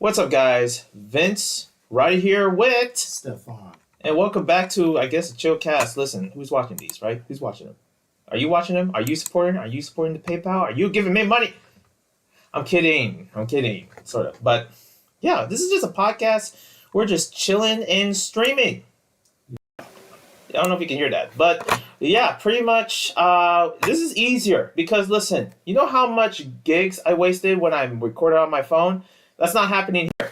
What's up, guys? Vince right here with, Stephon. and welcome back to, I guess, a chill cast. Listen, who's watching these, right? Who's watching them? Are you watching them? Are you supporting? Are you supporting the PayPal? Are you giving me money? I'm kidding. I'm kidding. Sort of. But yeah, this is just a podcast. We're just chilling and streaming. I don't know if you can hear that, but yeah, pretty much. This is easier because listen, you know how much gigs I wasted when I recorded on my phone? That's not happening here.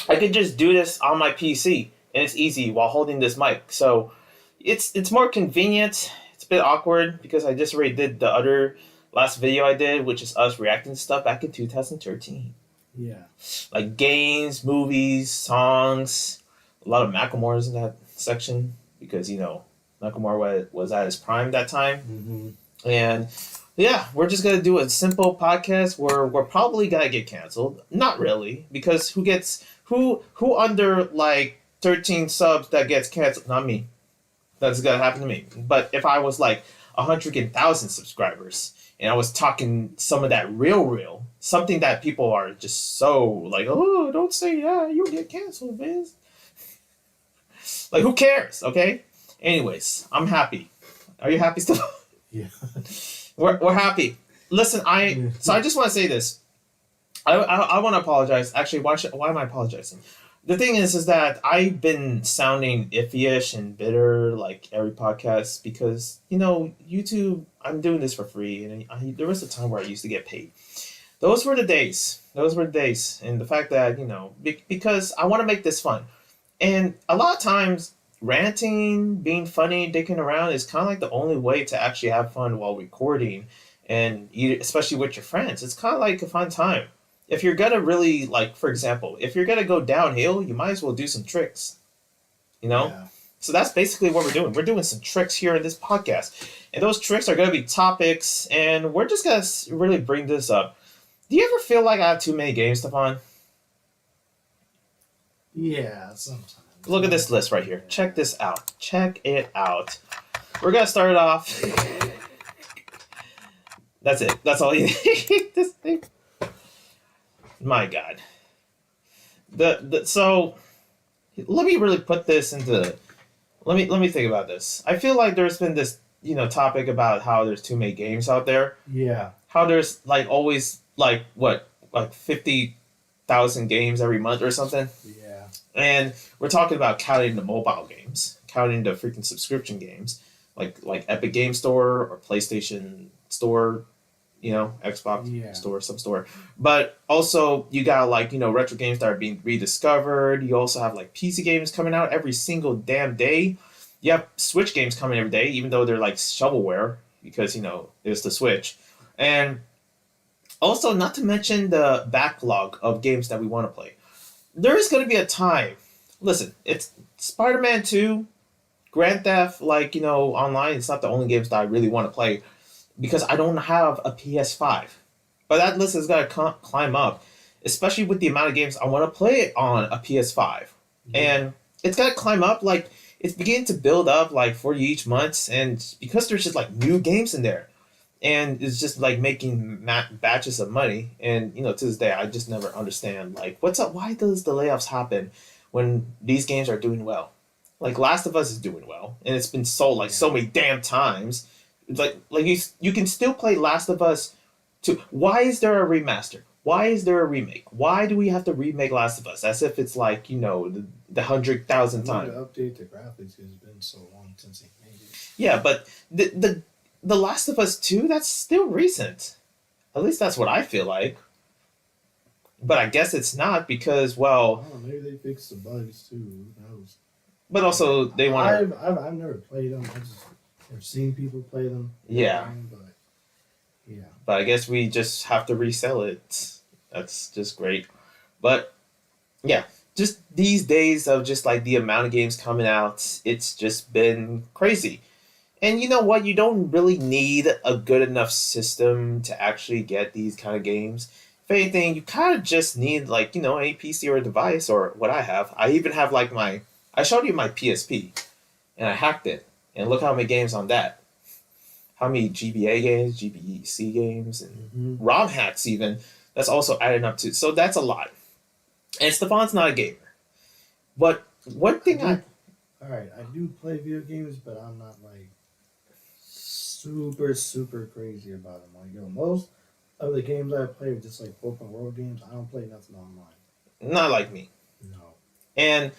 I could just do this on my PC and it's easy while holding this mic. So it's more convenient. It's a bit awkward because I just already did the other last video I did, which is us reacting to stuff back in 2013. Yeah. Like games, movies, songs, a lot of Macklemore's in that section because, Macklemore was at his prime that time. Mm-hmm. And yeah, we're just gonna do a simple podcast where we're probably gonna get canceled. Not really, because who under like 13 subs that gets canceled? Not me. That's gonna happen to me. But if I was like 100,000 subscribers and I was talking some of that real, something that people are just so like, oh, don't say that, you'll get canceled, Vince. Like, who cares? Okay. Anyways, I'm happy. Are you happy still? Yeah. We're happy. Listen, I just want to say this. I want to apologize. Actually, why am I apologizing? The thing is that I've been sounding iffy-ish and bitter like every podcast because YouTube. I'm doing this for free, and there was a time where I used to get paid. Those were the days. And the fact that because I want to make this fun, and a lot of times ranting, being funny, dicking around is kind of like the only way to actually have fun while recording, and especially with your friends. It's kind of like a fun time. If you're gonna really like, for example, if you're gonna go downhill, you might as well do some tricks. Yeah. So that's basically what we're doing. We're doing some tricks here in this podcast, and those tricks are gonna be topics, and we're just gonna really bring this up. Do you ever feel like I have too many games, Stephon? Yeah, sometimes. Look at this list right here. Check this out. Check it out. We're gonna start it off. That's it. That's all you need. This thing. My God. So let me really put this into. Let me think about this. I feel like there's been this topic about how there's too many games out there. Yeah. How there's like always like 50,000 games every month or something. Yeah. And we're talking about counting the mobile games, counting the freaking subscription games, like Epic Game Store or PlayStation Store, Xbox Store, some store. But also you got retro games that are being rediscovered. You also have like PC games coming out every single damn day. You have Switch games coming every day, even though they're like shovelware because it's the Switch. And also, not to mention the backlog of games that we want to play. There is going to be a time. Listen, it's Spider-Man 2, Grand Theft, online. It's not the only games that I really want to play because I don't have a PS5. But that list is going to climb up, especially with the amount of games I want to play on a PS5. Yeah. And it's going to climb up. It's beginning to build up for each month. And because there's just new games in there. And it's just making batches of money. And, to this day, I just never understand, what's up? Why does the layoffs happen when these games are doing well? Last of Us is doing well. And it's been sold, so many damn times. It's you can still play Last of Us 2. Why is there a remaster? Why is there a remake? Why do we have to remake Last of Us? As if it's the 100,000th time. To update the graphics because it's been so long since they made it. Yeah, but the Last of Us 2, that's still recent. At least that's what I feel like. But I guess it's not because, well... Oh, maybe they fixed the bugs too. Who knows? But also, they want to... I've never played them. I've seen people play them. Yeah. But, yeah. But I guess we just have to resell it. That's just great. But, yeah. Just these days of just, the amount of games coming out, it's just been crazy. And you know what? You don't really need a good enough system to actually get these kind of games. If anything, you kind of just need a PC or a device or what I have. I even have I showed you my PSP and I hacked it. And look how many games on that. How many GBA games, GBC games, and ROM hacks even. That's also adding up to. So that's a lot. And Stephon's not a gamer. But one thing Alright, I do play video games, but I'm not like super, super crazy about them. Like, most of the games I play are just like open world games. I don't play nothing online. not like me. No. And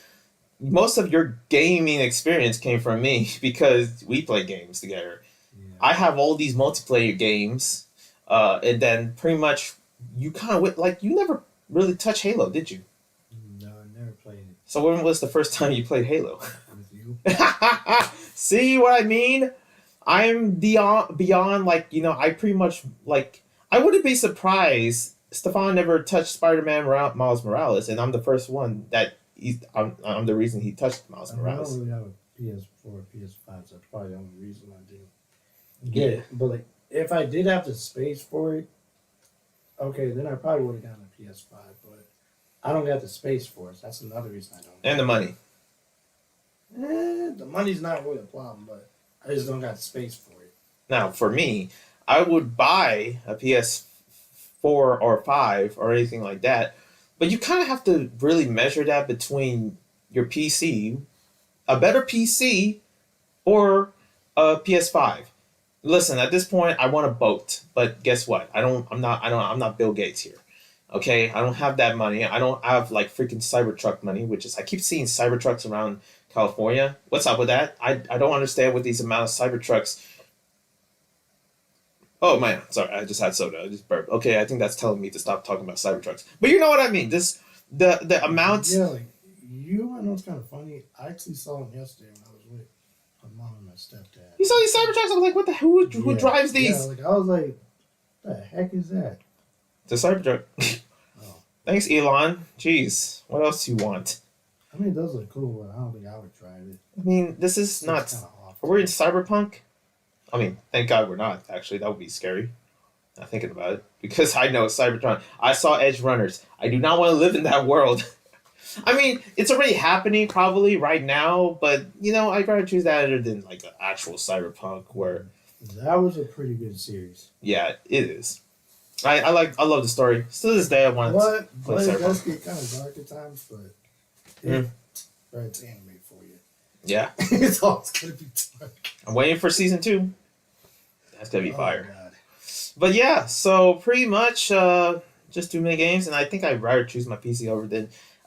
most of your gaming experience came from me because we play games together. Yeah. I have all these multiplayer games, and then pretty much you kind of like you never really touched Halo, did you? No, I never played it. So when was the first time you played Halo? With you? See what I mean? I'm beyond like I pretty much like I wouldn't be surprised. Stephon never touched Spider-Man Miles Morales, and I'm the first one that I'm the reason he touched Miles Morales. I don't really have a PS4 or PS5, so that's probably the only reason I didn't get it. But like, if I did have the space for it, okay, then I probably would have gotten a PS5. But I don't got the space for it. So that's another reason I don't. And the money. The money's not really a problem, but I just don't got the space for it. Now, for me, I would buy a PS4 or 5 or anything like that, but you kind of have to really measure that between your PC, a better PC, or a PS5. Listen, at this point, I want a boat, but guess what? I'm not Bill Gates here. Okay, I don't have that money. I don't have like freaking Cybertruck money, which is I keep seeing Cybertrucks around California. What's up with that? I don't understand what these amount of Cybertrucks. Oh man, sorry, I just had soda. I just burped. Okay, I think that's telling me to stop talking about Cybertrucks. But you know what I mean. The amount. Yeah, like I know it's kind of funny. I actually saw him yesterday when I was with my mom and my stepdad. You saw these Cybertrucks? I was like, what the who drives these? Yeah, like I was like, what the heck is that? It's a Cybertruck. Oh. Thanks, Elon. Jeez, what else do you want? I mean, it does look cool, but I don't think I would drive it. I mean, this is not. We're in cyberpunk. I mean, thank God we're not. Actually, that would be scary. Not thinking about it because I know Cybertron. I saw Edge Runners. I do not want to live in that world. I mean, it's already happening probably right now, but I'd rather choose that other than like an actual cyberpunk where. That was a pretty good series. Yeah, it is. I love the story. Still to this day, I want to play Cyberpunk. It does cyberpunk. get kind of dark at times, but it's anime for you. Yeah, It's always gonna be dark. I'm waiting for season 2. That's gonna be fire. God. But yeah, so pretty much just too many games, and I think I'd rather choose my PC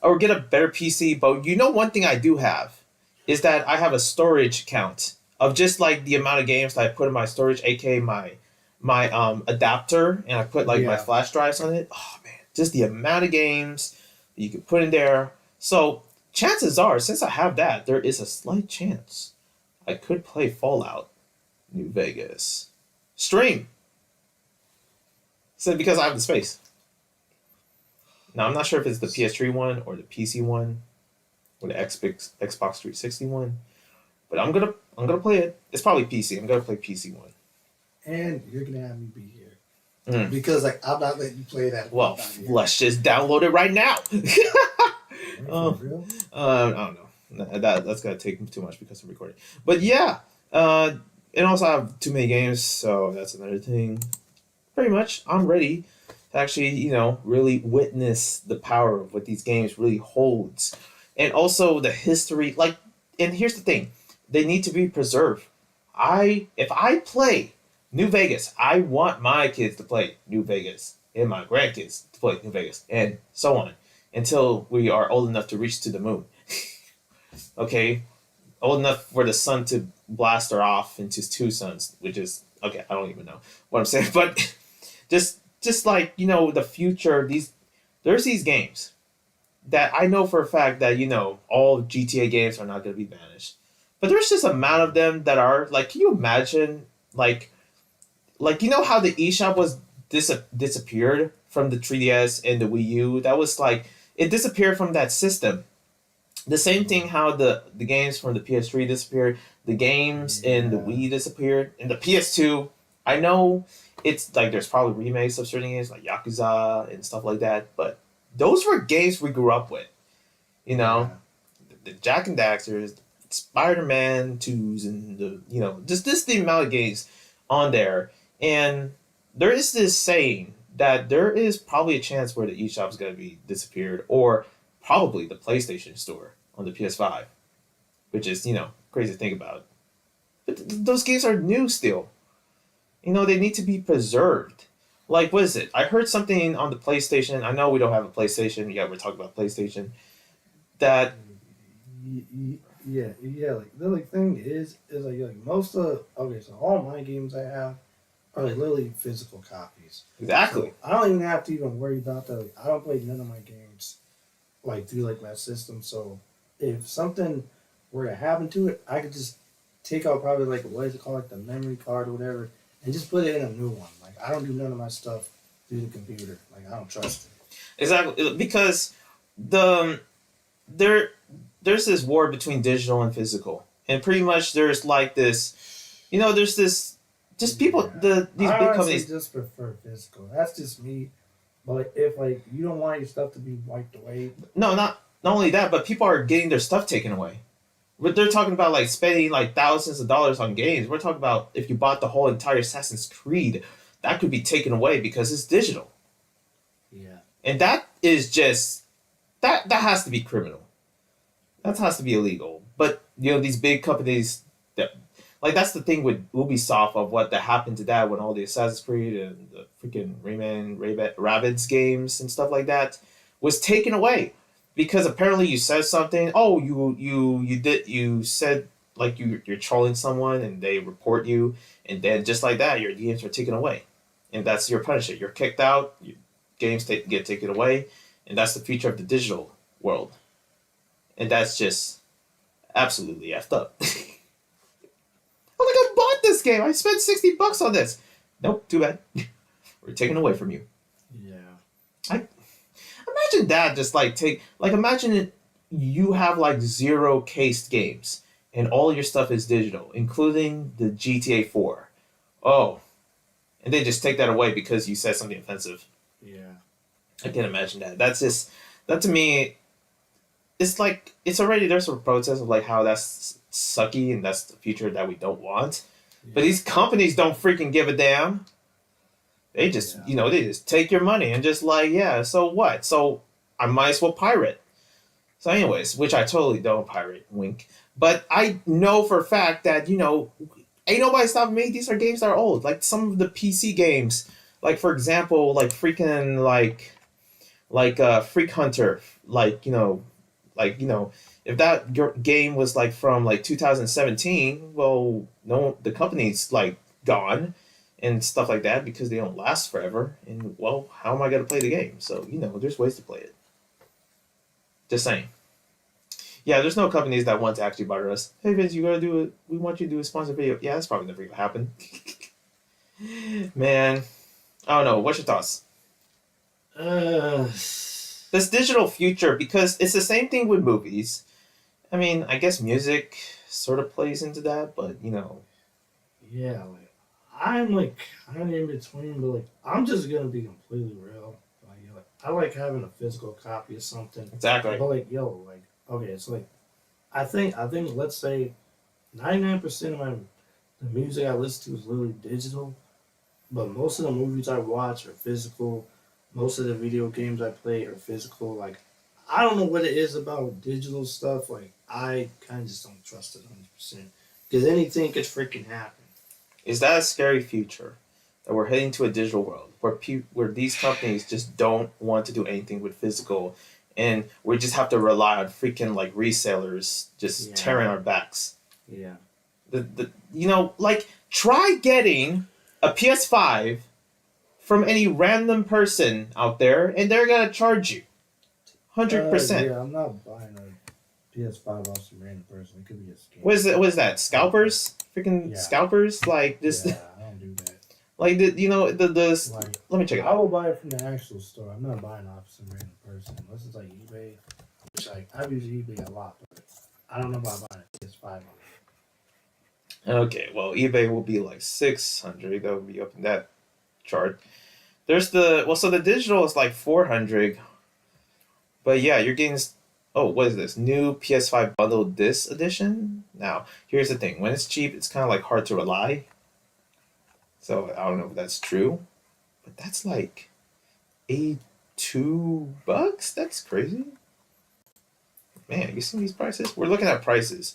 or get a better PC. But one thing I do have is that I have a storage count of just like the amount of games that I put in my storage, aka my adapter, and I put like my flash drives on it. Oh man, just the amount of games that you could put in there. So chances are, since I have that, there is a slight chance I could play Fallout New Vegas stream. So because I have the space. Now I'm not sure if it's the PS3 one or the PC one or the Xbox 360 one, but I'm gonna play it. It's probably PC. I'm gonna play PC one. And you're gonna have me be here because I'm not letting you play that. Well, let's just download it right now. Real? I don't know. That's gonna take too much because I'm recording. But yeah, and also I have too many games, so that's another thing. Pretty much, I'm ready to actually, really witness the power of what these games really holds, and also the history. Like, and here's the thing: they need to be preserved. If I play New Vegas, I want my kids to play New Vegas and my grandkids to play New Vegas, and so on until we are old enough to reach to the moon. Okay, old enough for the sun to blast her off into 2 suns, which is okay. I don't even know what I'm saying, but. Just like the future, there's these games that I know for a fact that all GTA games are not going to be banished, but there's just a amount of them that are like. Can you imagine like how the eShop was disappeared from the 3DS and the Wii U? That was like it disappeared from that system. The same thing how the games from the PS3 disappeared, the games in the Wii disappeared, and the PS2. I know. It's like there's probably remakes of certain games like Yakuza and stuff like that, but those were games we grew up with. The Jack and Daxters, Spider-Man 2s, and the just the amount of games on there. And there is this saying that there is probably a chance where the eShop is going to be disappeared, or probably the PlayStation Store on the PS5, which is crazy to think about. But those games are new still. They need to be preserved. Like, what is it? I heard something on the PlayStation. I know we don't have a PlayStation. Yeah, we're talking about PlayStation. That Yeah. Like the thing is like most of so all my games I have are like literally physical copies. exactly. So I don't even have to even worry about that. Like, I don't play none of my games like through like my system. So if something were to happen to it, I could just take out probably like what is it called, like the memory card or whatever, and just put it in a new one. Like I don't do none of my stuff through the computer. Like I don't trust it. Exactly, because the there there's this war between digital and physical, and pretty much there's like this, there's this just people Yeah. these I big honestly companies. just prefer physical. That's just me. But like, if like you don't want your stuff to be wiped away, No, not only that, but people are getting their stuff taken away. But they're talking about like spending like thousands of dollars on games. We're talking about if you bought the whole entire Assassin's Creed, that could be taken away because it's digital, yeah, and that is just that has to be criminal. That has to be illegal. But these big companies, that like that's the thing with Ubisoft of what that happened to that when all the Assassin's Creed and the freaking Rayman Rabbids games and stuff like that was taken away because apparently you said something. Oh, you said like you're trolling someone and they report you, and then just like that your games are taken away, and that's your punishment. You're kicked out. Your games get taken away, and that's the future of the digital world, and that's just absolutely effed up. I'm like, I bought this game. I spent $60 on this. Nope, too bad. We're taken away from you. yeah, I imagine that just imagine you have like zero cased games and all your stuff is digital, including the GTA 4. Oh, and they just take that away because you said something offensive. yeah, I can't imagine that. That to me, it's like it's already there's a protest of like how that's sucky and that's the future that we don't want. But yeah, these companies don't freaking give a damn. They just yeah, they just take your money and just like yeah. So what? So I might as well pirate. So anyways, which I totally don't pirate. Wink. But I know for a fact that ain't nobody stopping me. These are games that are old. Like some of the PC games, like for example, like freaking Freak Hunter, if that game was like from like 2017, well, no, the company's like gone and stuff like that because they don't last forever. And well, how am I gonna play the game? So there's ways to play it. Just saying. Yeah, there's no companies that want to actually bother us. Hey Vince, you gotta do it. We want you to do a sponsor video. Yeah, that's probably never gonna happen. Man, I don't know. What's your thoughts? uh, This digital future, because it's the same thing with movies. I mean, I guess music sort of plays into that, but yeah. Like I'm like kind of in between, but like I'm just gonna be completely real. Like I like having a physical copy of something, exactly. but like like okay, it's like I think let's say 99% of the music I listen to is literally digital, but most of the movies I watch are physical. Most of the video games I play are physical. Like I don't know what it is about digital stuff. Like I kind of just don't trust it 100% because anything could freaking happen. Is that a scary future that we're heading to a digital world where these companies just don't want to do anything with physical, and we just have to rely on freaking like resellers just Yeah, tearing our backs? yeah. Like try getting a PS5 from any random person out there, and they're gonna charge you 100%. Yeah. I'm not buying a PS5 off some random person. It could be a scam. What is it? What is that? Scalpers? Freaking Yeah, scalpers? Like this? yeah. I don't do that. Like the. Like Let me check it I out. will buy it from the actual store. I'm not buying off some random person unless it's like eBay. Which like I've used eBay a lot, but I don't know about buying a PS5 on Okay, well eBay will be like 600. That would be up in that chart. There's so the digital is like 400, but yeah, you're getting. Oh, what is this new PS5 bundled disc edition? Now, here's the thing: when it's cheap, it's kind of like hard to rely. So I don't know if that's true, but that's like $82. That's crazy. Man, you see these prices? We're looking at prices,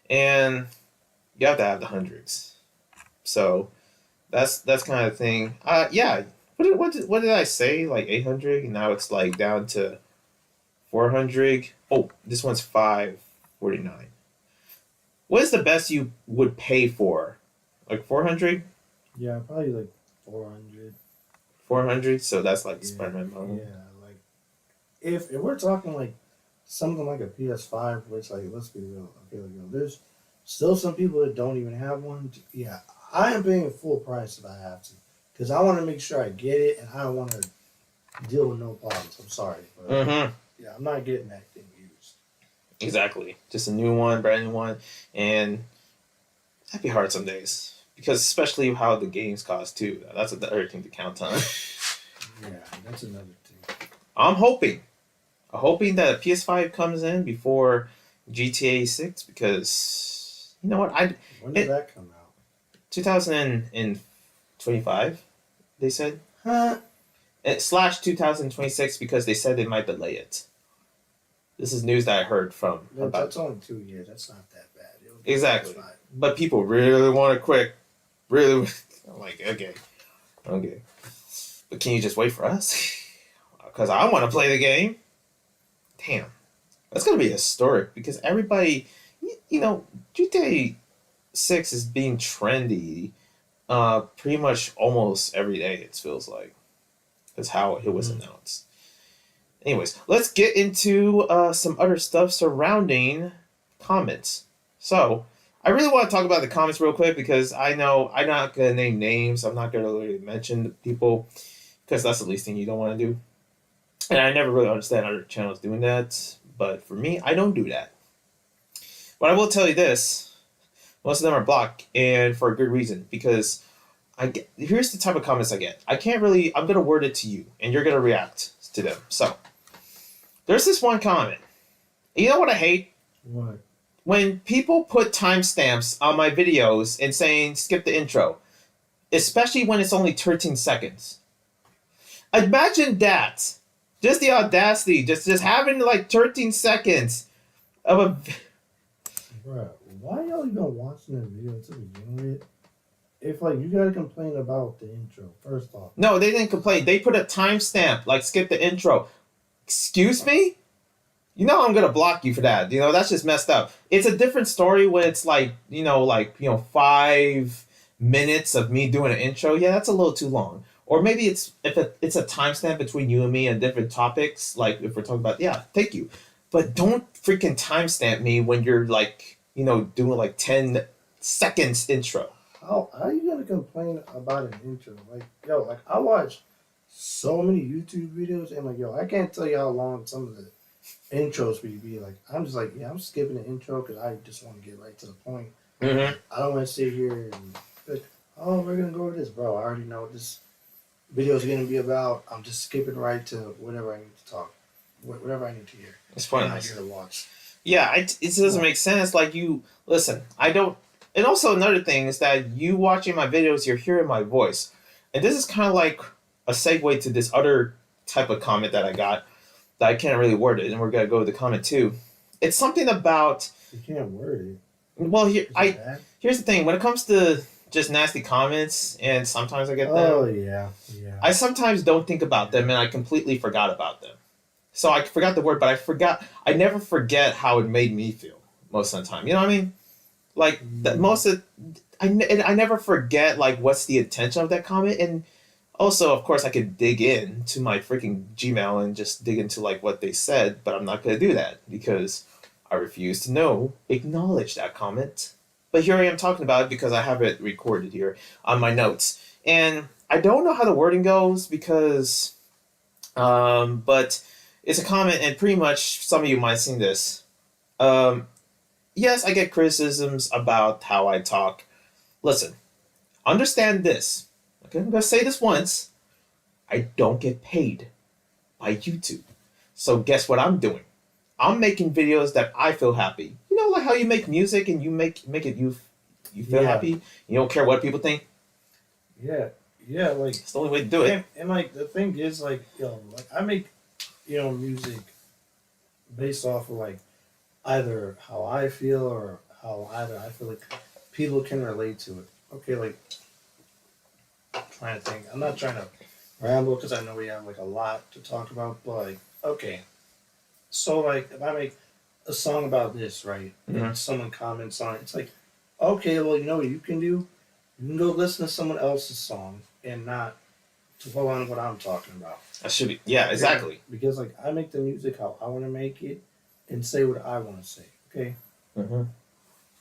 and you have to have the hundreds. So that's kind of thing. Yeah. What did I say? Like 800, and now it's like down to 400. Oh, this one's 549. What is the best you would pay for? Like 400? Yeah, probably like 400. 400. So that's like Yeah, Spider-Man model. yeah. Like if we're talking like something like a PS5, which like let's be real, okay, like there's still some people that don't even have one. Yeah, I am paying full price if I have to, because I want to make sure I get it, and I don't want to deal with no problems. I'm sorry, but yeah, I'm not getting that thing used. Exactly. Just a new one, brand new one, and that'd be hard some days because especially how the games cost too. That's the other thing to count on. Yeah, that's another thing. I'm hoping that a PS5 comes in before GTA 6 because you know what When does that come out? 2025. They said / 2026 because they said they might delay it. This is news that I heard from. No, that's only 2 years. That's not that bad. Exactly. But people really want it quick. Really, I'm like, okay. But can you just wait for us? Because I want to play the game. Damn. That's going to be historic because everybody, GTA 6 is being trendy pretty much almost every day, it feels like. That's how it was announced. Anyways, let's get into some other stuff surrounding comments. So, I really want to talk about the comments real quick because I know I'm not going to name names. I'm not going to really mention people because that's the least thing you don't want to do. And I never really understand other channels doing that. But for me, I don't do that. But I will tell you this. Most of them are blocked and for a good reason because here's the type of comments I get. I'm going to word it to you and you're going to react to them. So, there's this one comment. You know what I hate? What? When people put timestamps on my videos and saying skip the intro, especially when it's only 13 seconds. Imagine that. Just the audacity, just having like 13 seconds of a... Bruh, why y'all even watching the video to begin with? If like you gotta complain about the intro, first off. No, they didn't complain. They put a timestamp, like skip the intro. Excuse me? You know I'm gonna block you for that. That's just messed up. It's a different story when it's like 5 minutes of me doing an intro. Yeah, that's a little too long. Or maybe it's it's a timestamp between you and me on different topics, like if we're talking about thank you. But don't freaking timestamp me when you're doing like 10 seconds intro. How are you gonna complain about an intro? I watch so many YouTube videos and I can't tell you how long some of the intros would be. Like I'm just I'm skipping the intro because I just want to get right to the point. Mm-hmm. I don't want to sit here and we're gonna go over this, bro. I already know what this video is gonna be about. I'm just skipping right to whatever I need to talk, whatever I need to hear. It's pointless. I'm not here to watch. Yeah, it doesn't make sense. Like listen, I don't. And also another thing is that you watching my videos, you're hearing my voice, and this is kind of like a segue to this other type of comment that I got that I can't really word it, and we're gonna go to the comment too. It's something about you can't word it. Well, here's the thing. When it comes to just nasty comments, and sometimes I get them. Oh yeah. I sometimes don't think about them, and I completely forgot about them. So I forgot the word, but I never forget how it made me feel most of the time. You know what I mean? Like I never forget what's the intention of that comment, and also of course I could dig in to my freaking Gmail and just dig into what they said, but I'm not gonna do that because I refuse to acknowledge that comment. But here I am talking about it because I have it recorded here on my notes, and I don't know how the wording goes because, but it's a comment, and pretty much some of you might have seen this. Yes, I get criticisms about how I talk. Listen, understand this. Okay, I'm going to say this once. I don't get paid by YouTube. So guess what I'm doing? I'm making videos that I feel happy. Like how you make music and you make it you feel happy. You don't care what people think. Yeah, Yeah, like it's the only way to do it. And like the thing is, like like I make music based off of like either how I feel or how either I feel like people can relate to it. Okay, like I'm trying to think. I'm not trying to ramble because I know we have like a lot to talk about, but like okay, so like if I make a song about this, right, and someone comments on it, it's like okay, well you know what you can do. You can go listen to someone else's song and not to go on what I'm talking about. That should be, yeah, exactly. Because like I make the music how I want to make it and say what I want to say. Okay.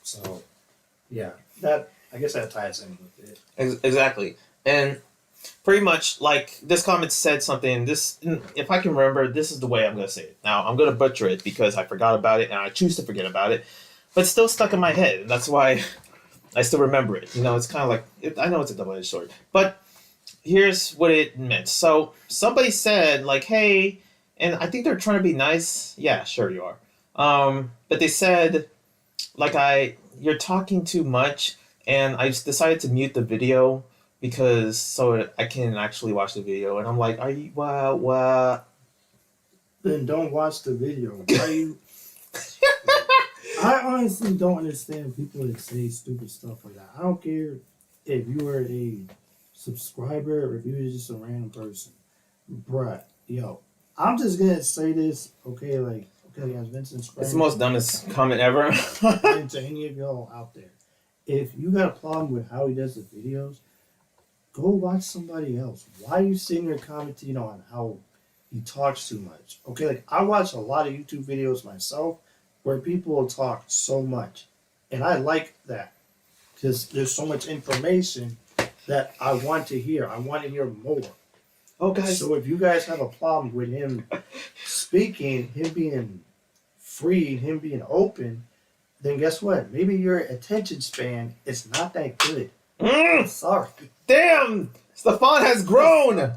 So, yeah, that I guess that ties in with it. Exactly, and pretty much like this comment said something. This, if I can remember, this is the way I'm gonna say it. Now I'm gonna butcher it because I forgot about it and I choose to forget about it, but it's still stuck in my head, and that's why I still remember it. It's kind of like I know it's a double-edged sword, but here's what it meant. So somebody said like, "Hey," and I think they're trying to be nice. Yeah, sure you are. But they said like you're talking too much, and I just decided to mute the video because so I can actually watch the video. And I'm like, are you what? Then don't watch the video. Why are you? I honestly don't understand people that say stupid stuff like that. I don't care if you are a subscriber or if you're just a random person. Bruh, I'm just gonna say this, okay, like, okay, guys, Vincent's friend. It's the most dumbest comment ever. And to any of y'all out there, if you got a problem with how he does the videos, go watch somebody else. Why are you sitting there commenting on how he talks too much? Okay, like, I watch a lot of YouTube videos myself where people will talk so much. And I like that because there's so much information that I want to hear. I want to hear more. Oh, guys. So if you guys have a problem with him speaking, him being free, him being open, then guess what? Maybe your attention span is not that good. Sorry. Damn! Stephon has grown!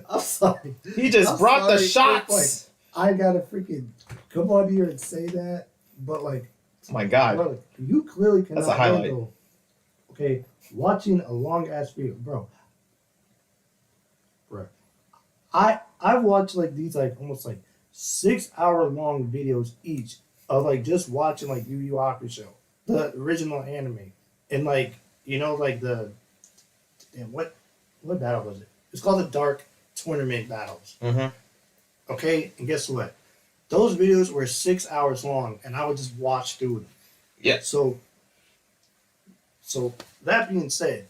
I'm sorry. He just brought the shots! I gotta freaking come on here and say that, but like, oh my god. Bro, you clearly cannot That's a highlight. handle, okay, watching a long ass video, bro. I've watched like these like almost like 6 hour long videos each of like just watching like Yu Yu Hakusho show, the original anime, and like like the damn what battle was it? It's called the Dark Tournament battles. Okay, and guess what? Those videos were 6 hours long, and I would just watch through them. Yeah. So that being said,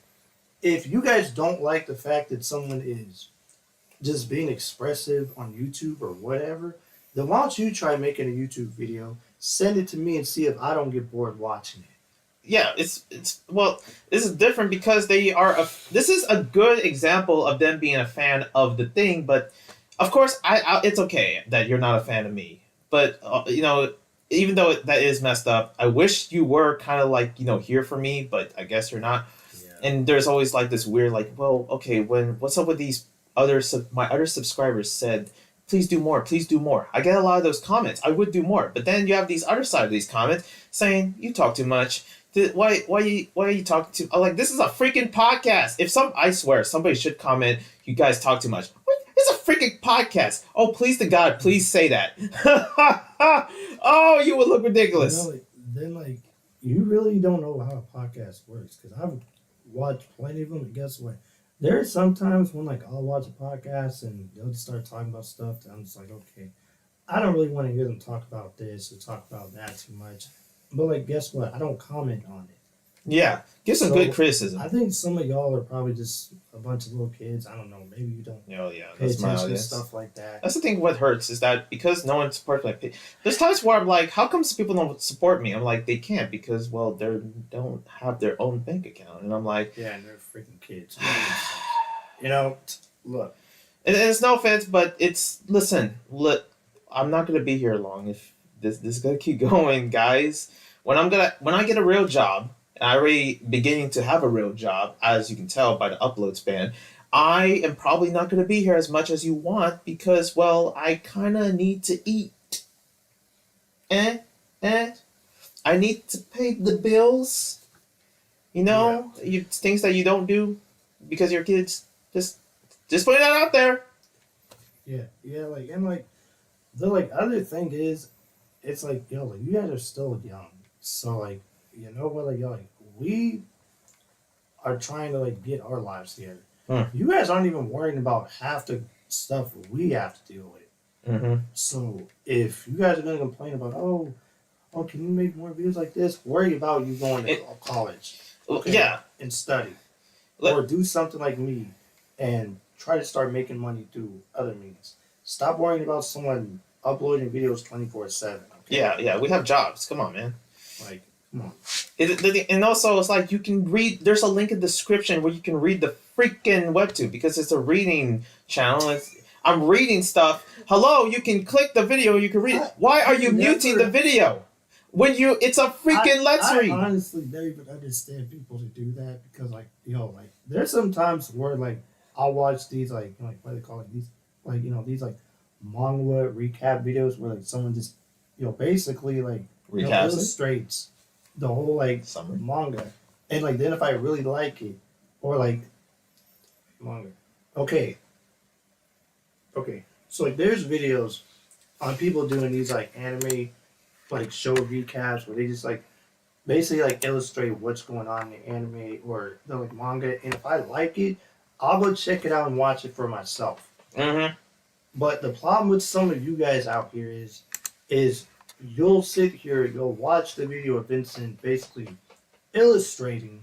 if you guys don't like the fact that someone is just being expressive on YouTube or whatever, then why don't you try making a YouTube video, send it to me, and see if I don't get bored watching it. Yeah, it's well, this is different because they are this is a good example of them being a fan of the thing, but of course I it's okay that you're not a fan of me, but even though that is messed up, I wish you were kind of like here for me, but I guess you're not. Yeah. And there's always like this weird like, well, okay, what's up with these my other subscribers said, please do more, please do more. I get a lot of those comments. I would do more, but then you have these other side of these comments saying you talk too much. Why are you talking to? I'm like, this is a freaking podcast. I swear somebody should comment. You guys talk too much. What? It's a freaking podcast. Oh, please to God, please say that. Oh, you would look ridiculous. Then you really don't know how a podcast works because I've watched plenty of them. And guess what? There are some times when I'll watch a podcast and they'll just start talking about stuff that I'm just like, okay, I don't really want to hear them talk about this or talk about that too much. But guess what? I don't comment on it. Yeah, give some good criticism. I think some of y'all are probably just a bunch of little kids. I don't know. Maybe you don't. Oh yeah, pay attention to stuff like that. That's the thing. What hurts is that because no one supports my page. There's times where I'm like, how come people don't support me? I'm like, they can't because they don't have their own bank account, and I'm like, yeah, and they're freaking kids. Look. And it's no offense, but look, I'm not gonna be here long if this is gonna keep going, guys. When I get a real job, and I already beginning to have a real job, as you can tell by the upload span, I am probably not gonna be here as much as you want because, well, I kind of need to eat. I need to pay the bills. Things that you don't do because you're kids. Just putting that out there. Yeah, like, and like the like other thing is, it's like, yo, like you guys are still young, so like, you know what, like, yo, like we are trying to like get our lives together. You guys aren't even worrying about half the stuff we have to deal with. Mm-hmm. So if you guys are gonna complain about, oh, can you make more videos like this? Worry about you going to college, okay, yeah, and study, or do something like me, and try to start making money through other means. Stop worrying about someone uploading videos 24/7. Okay? Yeah, we have jobs. Come on, man. Like, come on. And also, it's like you can read. There's a link in the description where you can read the freaking webtoon because it's a reading channel. I'm reading stuff. Hello, you can click the video. You can read. Why are you muting the video? When it's a freaking let's read. I honestly never even understand people to do that because, like, yo, like, there's some times where, like, I'll watch these, like what do they call it? These, like, these, like, manga recap videos where, like, someone just, basically, like, illustrates the whole, like, manga. And, like, then if I really like it, or, like, manga. Okay. So, like, there's videos on people doing these, like, anime, like, show recaps where they just, like, basically, like, illustrate what's going on in the anime or the, like, manga. And if I like it, I'll go check it out and watch it for myself. Mm-hmm. But the problem with some of you guys out here is you'll sit here, you'll watch the video of Vincent basically illustrating.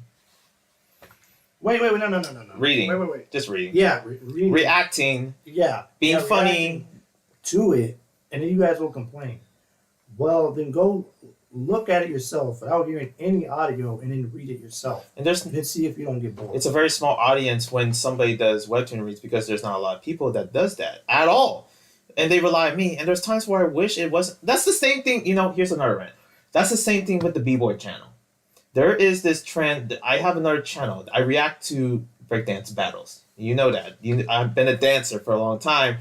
Wait, no. Reading. Wait. Just reading. Yeah, reading. Reacting. Yeah. Being funny. To it, and then you guys will complain. Well, then go look at it yourself without hearing any audio and then read it yourself. And then see if you don't get bored. It's a very small audience when somebody does webtoon reads because there's not a lot of people that does that at all. And they rely on me. And there's times where I wish it wasn't. That's the same thing. Here's another rant. That's the same thing with the B-Boy channel. There is this trend. I have another channel. I react to breakdance battles. You know that. I've been a dancer for a long time.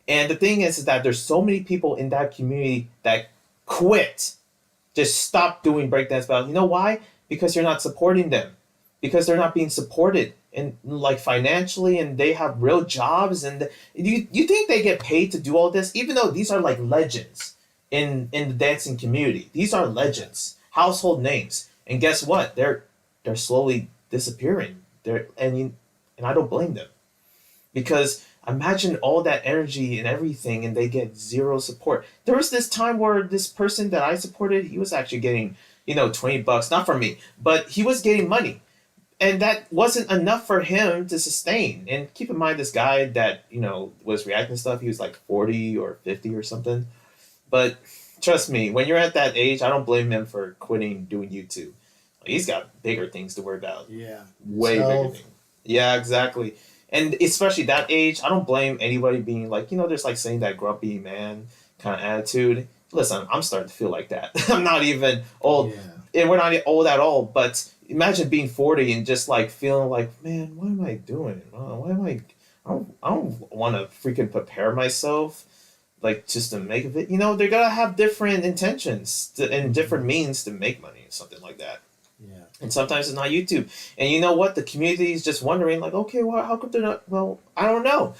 And the thing is that there's so many people in that community that quit. Just stop doing breakdance battles. You know why? Because you're not supporting them. Because they're not being supported and like financially, and they have real jobs. And you think they get paid to do all this? Even though these are like legends in the dancing community. These are legends, household names. And guess what? They're slowly disappearing. And I don't blame them. Because imagine all that energy and everything, and they get zero support. There was this time where this person that I supported, he was actually getting, $20, not from me, but he was getting money. And that wasn't enough for him to sustain. And keep in mind, this guy that, was reacting to stuff, he was like 40 or 50 or something. But trust me, when you're at that age, I don't blame him for quitting doing YouTube. He's got bigger things to worry about. Yeah. Way bigger things. Yeah, exactly. And especially that age, I don't blame anybody being like, there's like saying that grumpy man kind of attitude. Listen, I'm starting to feel like that. I'm not even old. Yeah. And we're not old at all. But imagine being 40 and just like feeling like, man, what am I doing? I don't want to freaking prepare myself like just to make of it. They're going to have different intentions and different means to make money or something like that. Yeah. And sometimes it's not YouTube. And you know what? The community is just wondering, like, okay, well, how come they're not? Well, I don't know.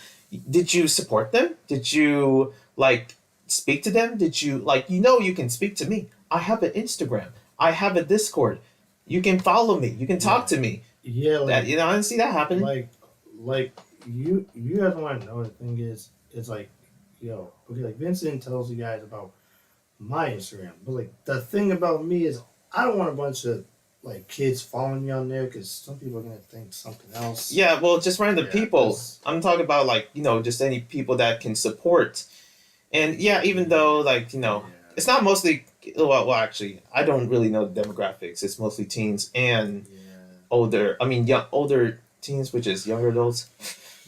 Did you support them? Did you, like, speak to them? Did you, like, you can speak to me. I have an Instagram. I have a Discord. You can follow me. You can talk to me. Yeah. Like, that, I didn't see that happening. Like you guys want to know the thing is, it's like, okay, like, Vincent tells you guys about my Instagram. But, like, the thing about me is I don't want a bunch of, like, kids following me on there because some people are going to think something else. Yeah, well, just random people. I'm talking about, like, just any people that can support. And, yeah, even though, like, it's not mostly, well, actually, I don't really know the demographics. It's mostly teens and older teens, which is younger adults.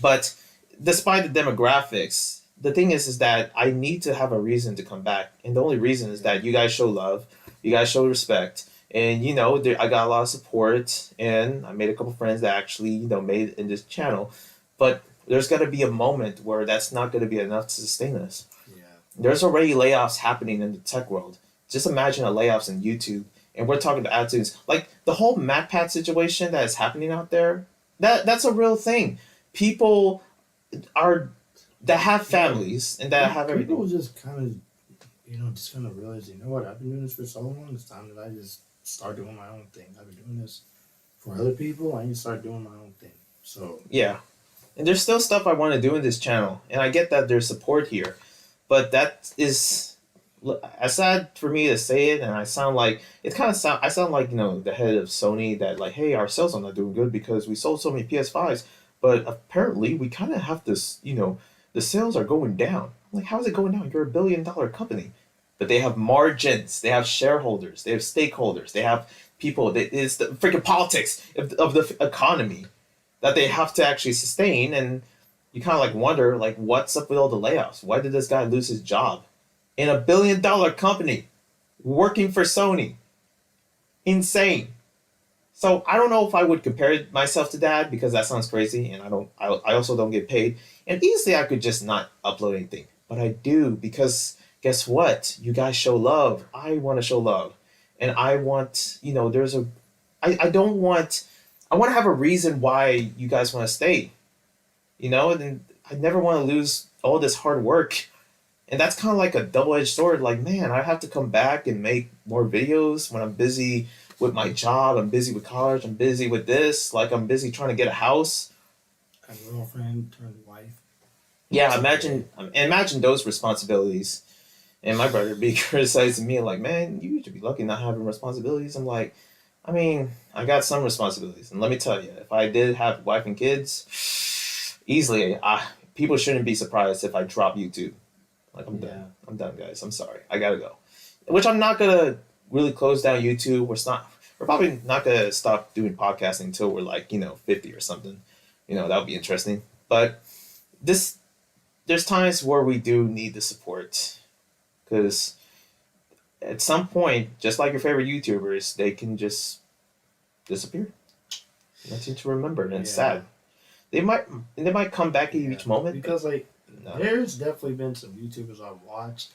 But despite the demographics, the thing is that I need to have a reason to come back. And the only reason is that you guys show love, you guys show respect. And, I got a lot of support, and I made a couple friends that actually, made it in this channel. But there's got to be a moment where that's not going to be enough to sustain us. Yeah. There's already layoffs happening in the tech world. Just imagine the layoffs in YouTube. And we're talking about attitudes. Like, the whole MatPat situation that is happening out there, that's a real thing. people are that have families and that have everything. People just kind of, just kind of realize, you know what, I've been doing this for so long, it's time that I just start doing my own thing. I've been doing this for other people, I need to start doing my own thing. So yeah, and there's still stuff I want to do in this channel, and I get that there's support here, but that is sad for me to say it, and I sound like I sound like the head of Sony that like, hey, our sales are not doing good because we sold so many PS5s, but apparently we kind of have this, the sales are going down. Like, how is it going down? You're a $1 billion company. But they have margins, they have shareholders, they have stakeholders, they have people. It's the freaking politics of the economy that they have to actually sustain. And you kind of like wonder, like, what's up with all the layoffs? Why did this guy lose his job in a $1 billion company working for Sony? Insane. So I don't know if I would compare myself to that because that sounds crazy, and I also don't get paid. And easily I could just not upload anything, but I do because guess what? You guys show love. I want to show love, and I want I want to have a reason why you guys want to stay. And I never want to lose all this hard work, and that's kind of like a double-edged sword. Like, man, I have to come back and make more videos when I'm busy with my job, I'm busy with college, I'm busy with this, like I'm busy trying to get a house. A girlfriend turned wife. Yeah, imagine those responsibilities. And my brother be criticizing me like, man, you should be lucky not having responsibilities. I'm like, I mean, I got some responsibilities. And let me tell you, if I did have a wife and kids, easily, people shouldn't be surprised if I drop YouTube. Like, I'm done. I'm done, guys. I'm sorry. I gotta go. Which I'm not gonna really close down YouTube. We're probably not gonna stop doing podcasting until we're like 50 or something. That would be interesting. But there's times where we do need the support, because at some point, just like your favorite YouTubers, they can just disappear. Nothing to remember, and it's sad. They might come back at each moment because there's definitely been some YouTubers I've watched,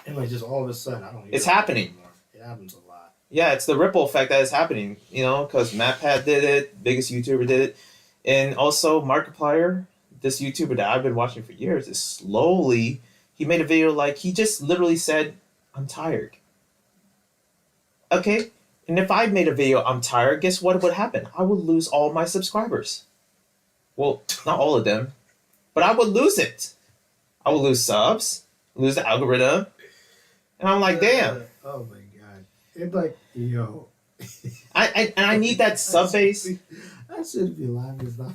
and just all of a sudden I don't. It's happening. Anymore. It happens a lot. Yeah, it's the ripple effect that is happening. Because MatPat did it, biggest YouTuber did it, and also Markiplier, this YouTuber that I've been watching for years, is slowly. He made a video like he just literally said, "I'm tired." Okay, and if I made a video, "I'm tired," guess what would happen? I would lose all my subscribers. Well, not all of them, but I would lose it. I would lose subs, lose the algorithm, and I'm like, damn. Oh my god! It's like, yo. I need that sub base. I shouldn't be laughing, it's not.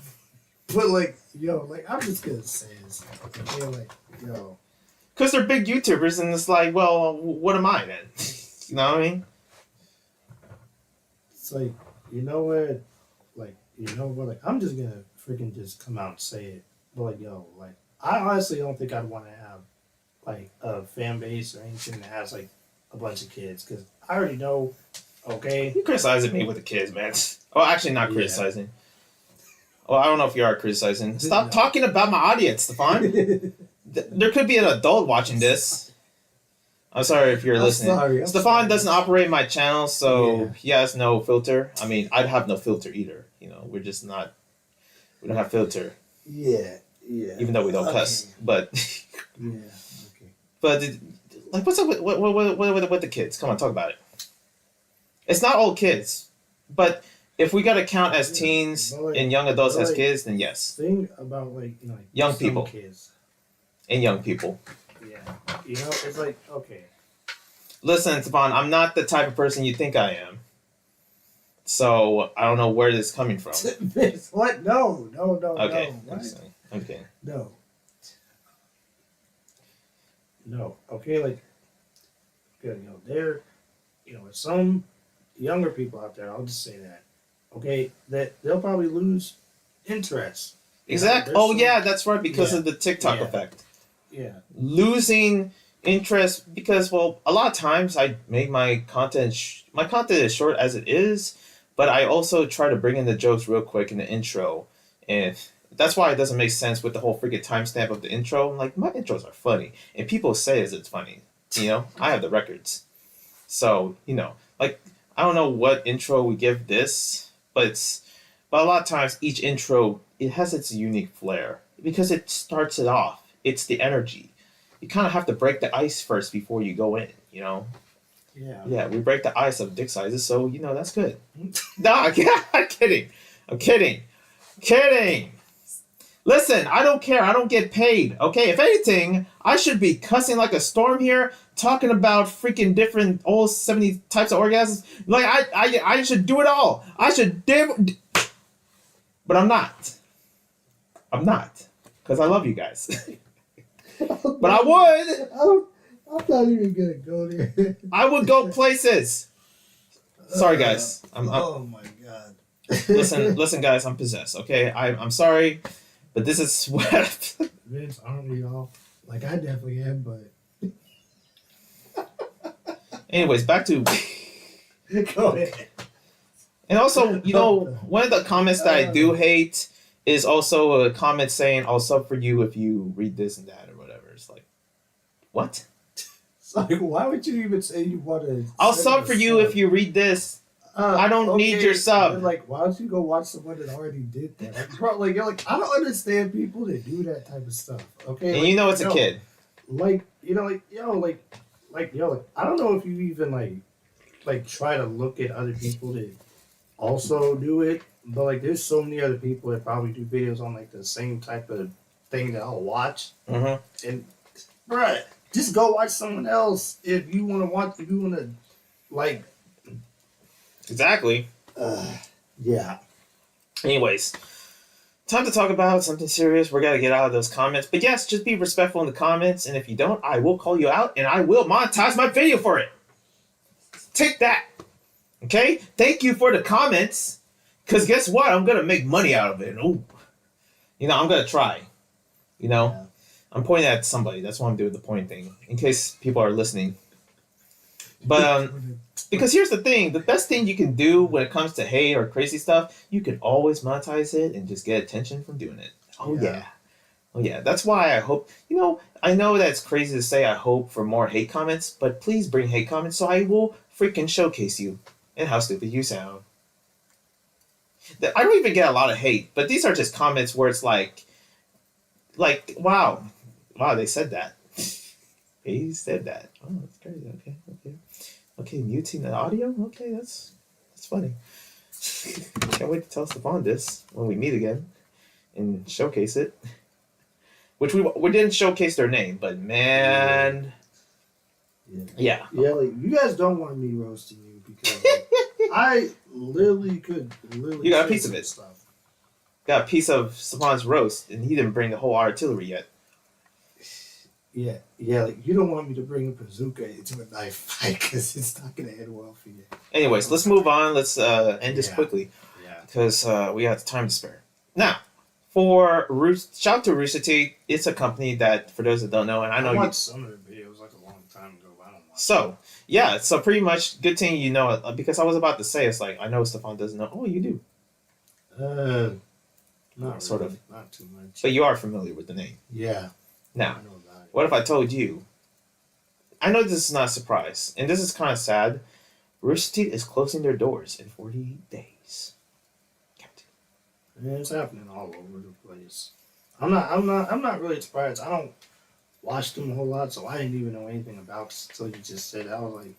But I'm just gonna say this. Yo. Because they're big YouTubers, and it's like, well, what am I then? You know what I mean? It's like, I'm just gonna freaking just come out and say it. But I honestly don't think I'd want to have a fan base or anything that has a bunch of kids, because I already know. Okay, you criticizing me with the kids, man. Oh, actually, not criticizing. Well, I don't know if you are criticizing. Stop talking about my audience, Stephon. There could be an adult watching this. I'm sorry if you're listening. Stephon doesn't operate my channel, so he has no filter. I mean, I'd have no filter either. We're just not. We don't have filter. Yeah. Even though we don't cuss, but. Yeah. Okay. But what's up with the kids? Come on, talk about it. It's not all kids, but if we gotta count as teens and young adults as kids, then yes. Think about young people. Kids. And young people. Yeah. It's okay. Listen, Stephon, I'm not the type of person you think I am. So I don't know where this is coming from. What? No. Okay. No. What? Okay. No. Okay, good. There, some younger people out there, I'll just say that. Okay, that they'll probably lose interest. Exactly. Oh, yeah, that's right, because of the TikTok effect. Yeah. Losing interest because, well, a lot of times I make my content is short as it is, but I also try to bring in the jokes real quick in the intro, and that's why it doesn't make sense with the whole freaking timestamp of the intro. Like, my intros are funny, and people say it's funny. I have the records. So, I don't know what intro we give this, but a lot of times each intro it has its unique flair because it starts it off. It's the energy. You kind of have to break the ice first before you go in. Yeah. Yeah, we break the ice of dick sizes, so that's good. No, I'm kidding. I'm kidding. Kidding. Listen, I don't care. I don't get paid. Okay, if anything, I should be cussing like a storm here, talking about freaking different old 70 types of orgasms. Like I should do it all. I should but I'm not. I'm not, because I love you guys. But I would. I'm not even gonna go there. I would go places. Sorry, guys. Oh my god. Listen, guys. I'm possessed. Okay, I'm sorry, but this is what. Vince, aren't we all? Like, I definitely am, but. Anyways, back to. Go ahead. And also, one of the comments that I do hate is also a comment saying, "I'll sub for you if you read this and that or whatever." It's like, what? Like, why would you even say you want to? I'll sub for you if you read this. I don't need your sub. Then, like, why don't you go watch someone that already did that? Like, bro, like, you're like, I don't understand people that do that type of stuff. Okay, And like, it's a kid. Like, I don't know if you even like try to look at other people that also do it, but like, there's so many other people that probably do videos on like the same type of thing that I'll watch, and bruh, just go watch someone else if you want to watch. If you want to, like, exactly. Yeah. Anyways, time to talk about something serious. We're gonna get out of those comments, but yes, just be respectful in the comments. And if you don't, I will call you out and I will monetize my video for it. Take that. Okay? Thank you for the comments. Because guess what? I'm going to make money out of it. Ooh. I'm going to try. Yeah. I'm pointing at somebody. That's why I'm doing the point thing. In case people are listening. But, because here's the thing. The best thing you can do when it comes to hate or crazy stuff, you can always monetize it and just get attention from doing it. Oh, yeah. Oh, yeah. That's why I hope, I know that's crazy to say I hope for more hate comments, but please bring hate comments so I will freaking showcase you and how stupid you sound. I don't even get a lot of hate, but these are just comments where it's like, wow, they said that. He said that. Oh, that's crazy. Okay, muting the audio? Okay, that's funny. Can't wait to tell Stephon this when we meet again and showcase it. Which we didn't showcase their name, but man... Yeah. Yeah, like, you guys don't want me roasting you because I literally could You got a piece of it. Stuff. Got a piece of Stephon's roast, and he didn't bring the whole artillery yet. Yeah, like, you don't want me to bring a bazooka into a knife fight because it's not going to end well for you. Anyways, let's move on. Let's end this quickly. Yeah. Because we have time to spare. Now, shout out to Rooster Teeth. It's a company that, for those that don't know, and I know I watched some of the videos like a long time ago, but I don't watch So, yeah, so pretty much, good thing you know it, because I was about to say, it's like, I know Stephon doesn't know. Oh, you do. Not sort really, of. not too much. But you are familiar with the name. Yeah. Now, I know about it. what if I told you? I know this is not a surprise, and this is kind of sad. Rooster Teeth is closing their doors in 48 days. Yeah, it's happening all over the place. I'm not really surprised. I don't watch them a whole lot, so I didn't even know anything about it until you just said it. I was like,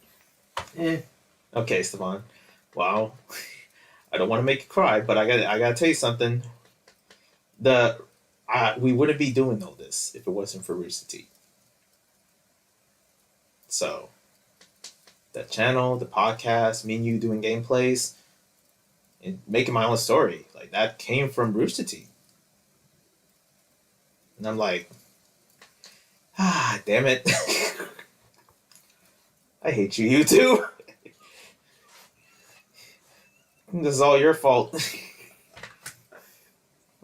Okay, Stephon. Wow. I don't want to make you cry, but I gotta tell you something. We wouldn't be doing all this if it wasn't for Rooster Teeth. So, the channel, the podcast, me and you doing gameplays, and making my own story, like, that came from Rooster Teeth. And I'm like, damn it. I hate you, YouTube. This is all your fault.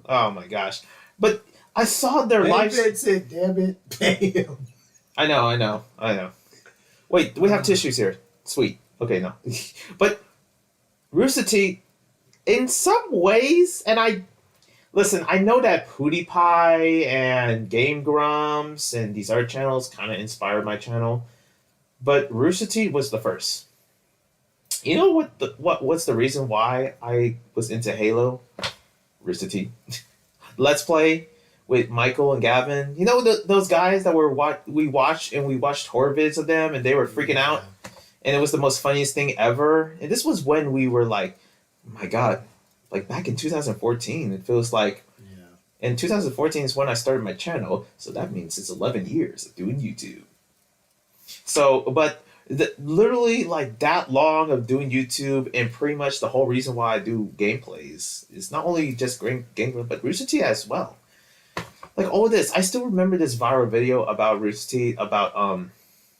Oh my gosh. But I saw their live... said, damn it, pay him. I know. Wait, we have tissues here. Sweet. Okay, no. But Rooster Teeth, in some ways, and I know that PewDiePie and Game Grumps and these other channels kind of inspired my channel, but Rooster Teeth was the first. You know what's the reason why I was into Halo? Rooster Teeth. Let's Play with Michael and Gavin. You know those guys that we watched horror vids of them, and they were freaking out, and it was the most funniest thing ever. And this was when we were like, oh my God, like back in 2014. It feels like. And 2014 is when I started my channel, so that means it's 11 years of doing YouTube. So, but literally like that long of doing YouTube, and pretty much the whole reason why I do gameplays is not only just gameplay, but Rooster Teeth as well. Like all of this, I still remember this viral video about Rooster Teeth, about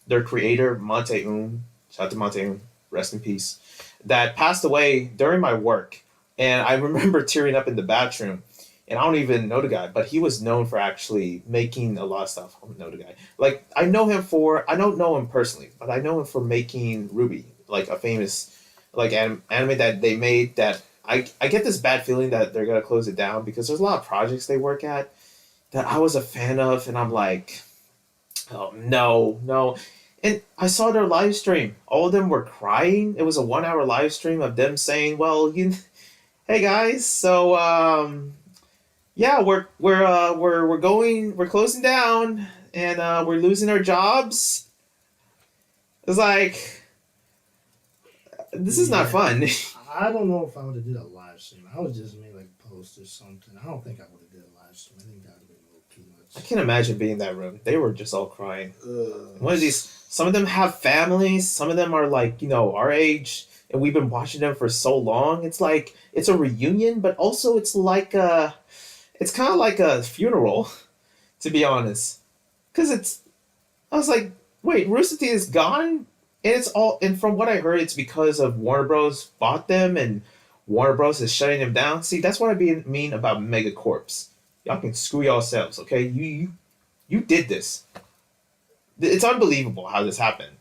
their creator Monte shout out to Monte rest in peace, that passed away during my work, and I remember tearing up in the bathroom. And I don't even know the guy, but he was known for actually making a lot of stuff. I don't know the guy. Like, I don't know him personally, but I know him for making Ruby, like a famous, like, anime that they made that I get this bad feeling that they're going to close it down because there's a lot of projects they work at that I was a fan of, and I'm like, oh, no. And I saw their live stream. All of them were crying. It was a 1 hour live stream of them saying, well, hey guys, so, yeah, we're closing down, and we're losing our jobs. It's like, this is not fun. I don't know if I would have did a live stream. I would just made like a post or something. I don't think I would have did a live stream. I think that would have been a little too much. I can't imagine being in that room. They were just all crying. One of these, some of them have families. Some of them are like, our age, and we've been watching them for so long. It's like, it's a reunion, but also it's like it's kind of like a funeral, to be honest. Because I was like, wait, Rooster Teeth is gone? And from what I heard, it's because of Warner Bros. Bought them, and Warner Bros. Is shutting them down. See, that's what I mean about Megacorps. Y'all can screw yourselves, okay? You did this. It's unbelievable how this happened.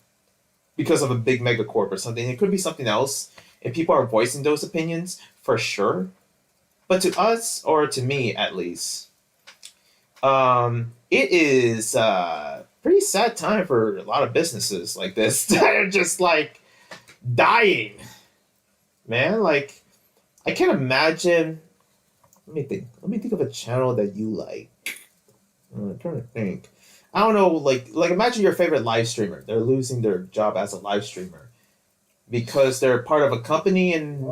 Because of a big Megacorp or something. It could be something else, and people are voicing those opinions, for sure. But to us, or to me at least, it is a pretty sad time for a lot of businesses like this that are just like dying. Man, like, I can't imagine. Let me think of a channel that you like. I'm trying to think. I don't know, like imagine your favorite live streamer. They're losing their job as a live streamer because they're part of a company and.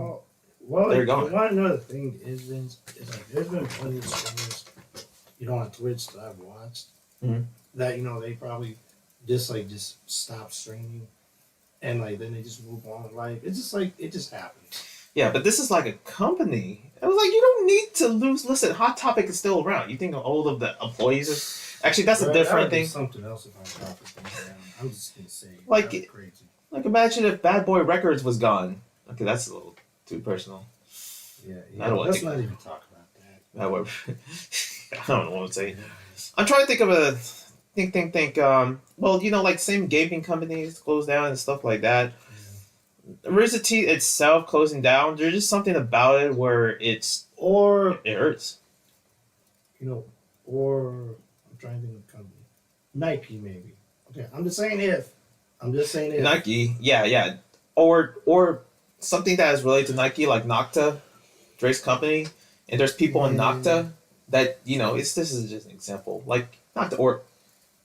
Well, they're gone. You want to know the thing is, Vince, is like there's been plenty of streamers, on Twitch that I've watched that they probably just stop streaming, and like then they just move on in life. It's just like it just happens. Yeah, but this is like a company. I was like, you don't need to lose. Listen, Hot Topic is still around. You think all of the employees are actually that's a different thing. Something else if Hot Topic is around. I'm just gonna say like crazy. Like imagine if Bad Boy Records was gone. Okay, that's a little too personal. Yeah. Let's not even talk about that. However, I don't know what I'm saying. I'm trying to think of a think. Well, like same gaming companies close down and stuff like that. Yeah. Rooster Teeth itself closing down. There's just something about it where it hurts. Or I'm trying to think of a company. Nike maybe. Okay, I'm just saying if. Nike, yeah. Or something that is related to Nike, like Nocta, Drake's company, and there's people in Nocta that this is just an example, like Nocta or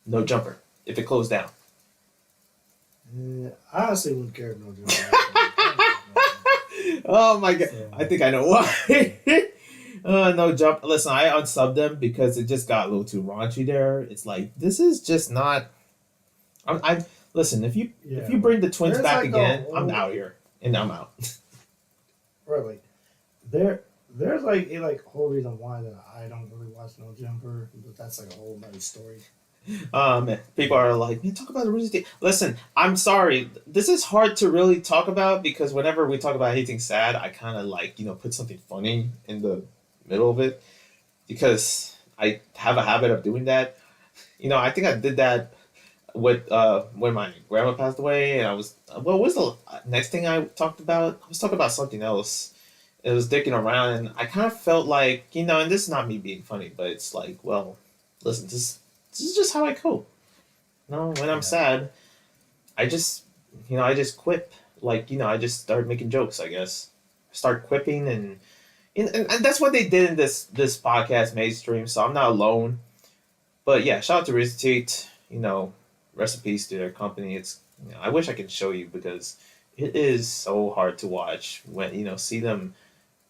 No Jumper if it closed down. I honestly wouldn't care if No Jumper. Oh my god, so. I think I know why. No Jump. Listen, I unsubbed them because it just got a little too raunchy there. It's like this is just not. I'm listen. If you bring the twins back again, I'm out here. And I'm out. Right, like there's like a whole reason why that I don't really watch No Jumper, but that's like a whole other story. People are like, man, talk about the Rooster Teeth. Listen, I'm sorry. This is hard to really talk about because whenever we talk about anything sad, I kind of like put something funny in the middle of it because I have a habit of doing that. I think I did that with when my grandma passed away, and I was what was the next thing I talked about? I was talking about something else. It was dicking around, and I kind of felt like and this is not me being funny, but it's like, well, listen, this is just how I cope. When I'm sad, I just I just quip, like I just start making jokes. I guess I start quipping, and and that's what they did in this podcast mainstream. So I'm not alone. But yeah, shout out to Rooster Teeth. Rest in peace to their company. It's I wish I could show you because it is so hard to watch when see them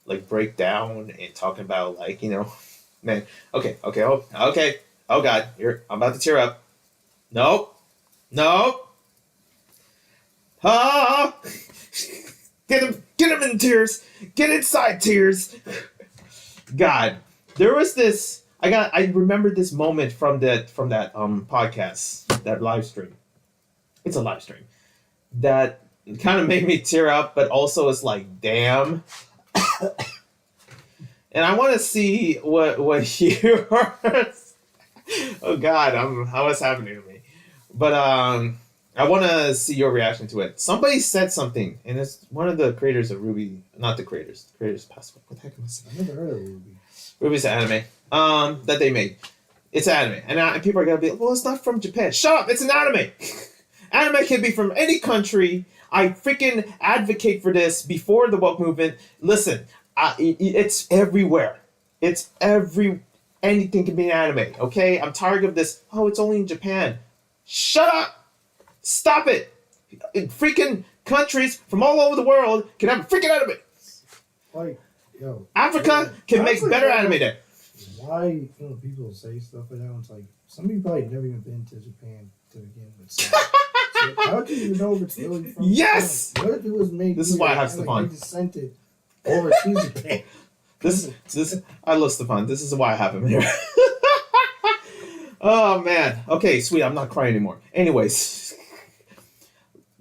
like break down and talking about like man. Okay, oh God, I'm about to tear up. Nope. Ah, get him in tears. Get inside tears. God, there was this. I remembered this moment from that podcast, that live stream. It's a live stream that kind of made me tear up, but also it's like, damn. And I want to see what yours. Oh God, what's happening to me? But I want to see your reaction to it. Somebody said something, and it's one of the creators of Ruby. Not the creators. The creators passed away. What the heck am I saying? I never heard of Ruby. Ruby's an anime. That they made. It's anime, and people are gonna be like, "Well, it's not from Japan." Shut up! It's an anime. Anime can be from any country. I freaking advocate for this before the woke movement. Listen, it's everywhere. Anything can be an anime. Okay, I'm tired of this. Oh, it's only in Japan. Shut up! Stop it! Freaking countries from all over the world can have a freaking anime. Like, Africa can make better anime than. Why people say stuff like that? It's like some people probably never even been to Japan to begin with. So how do you know if it's really from Yes. Japan? What if it was made? This is why I have Stephon. They just sent it overseas Japan. This I love Stephon. This is why I have him here. Oh man. Okay, sweet. I'm not crying anymore. Anyways,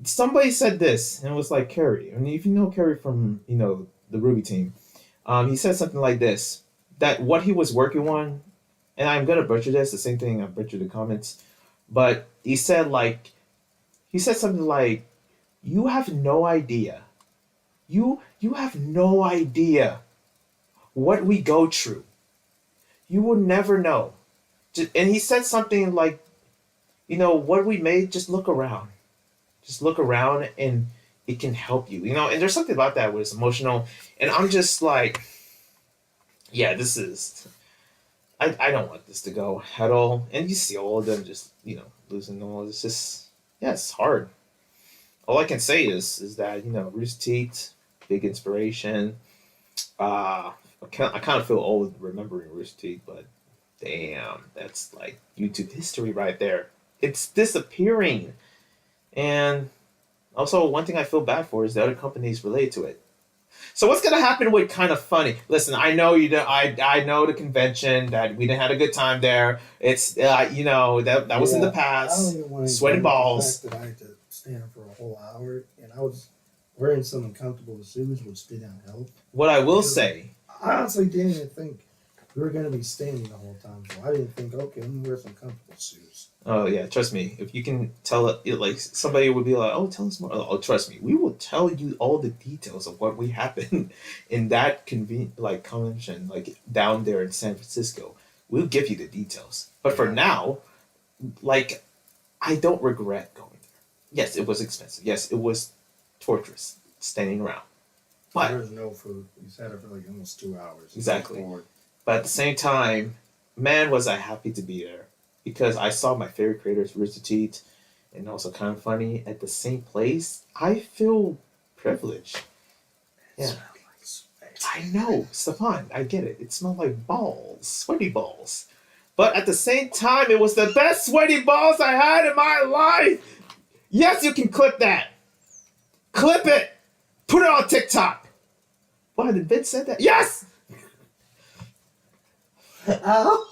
somebody said this, and it was like Kerry. And if you know Kerry from the Ruby team, he said something like this: that what he was working on, and I'm gonna butcher this. The same thing I butchered the comments, but he said something like, "You have no idea. You have no idea what we go through. You will never know." And he said something like, what we made, just look around. Just look around and it can help you. And there's something about that where it's emotional. And I'm just like, yeah, this is, I don't want this to go at all. And you see all of them just, losing all. It's just, yeah, it's hard. All I can say is that, Rooster Teeth, big inspiration. I kind of feel old remembering Rooster Teeth, but damn, that's like YouTube history right there. It's disappearing. And also, one thing I feel bad for is the other companies related to it. So what's gonna happen with Kind of Funny? Listen, I know I know the convention that we didn't have a good time there. It's that was in the past. I don't even want to sweating balls. The fact that I had to stand for a whole hour, and I was wearing some uncomfortable shoes, which didn't help. What I will say, I honestly didn't even think we were gonna be standing the whole time, so I didn't think, okay, I'm gonna wear some comfortable shoes. oh yeah, trust me. If you can tell it, like somebody would be like, "Oh, tell us more." Oh, trust me, we will tell you all the details of what we happened in that convention, like down there in San Francisco. We'll give you the details. But for now, like, I don't regret going there. Yes, it was expensive. Yes, it was torturous standing around. But there was no food. We sat there for like almost 2 hours. Exactly. But at the same time, man, was I happy to be there. Because I saw my favorite creators, Rooster Teeth, and also Kind of Funny, at the same place. I feel privileged. Yeah. I know, Stephon, I get it. It smelled like balls, sweaty balls. But at the same time, it was the best sweaty balls I had in my life. Yes, you can clip that. Clip it. Put it on TikTok. Why did Vince say that? Yes! Ow.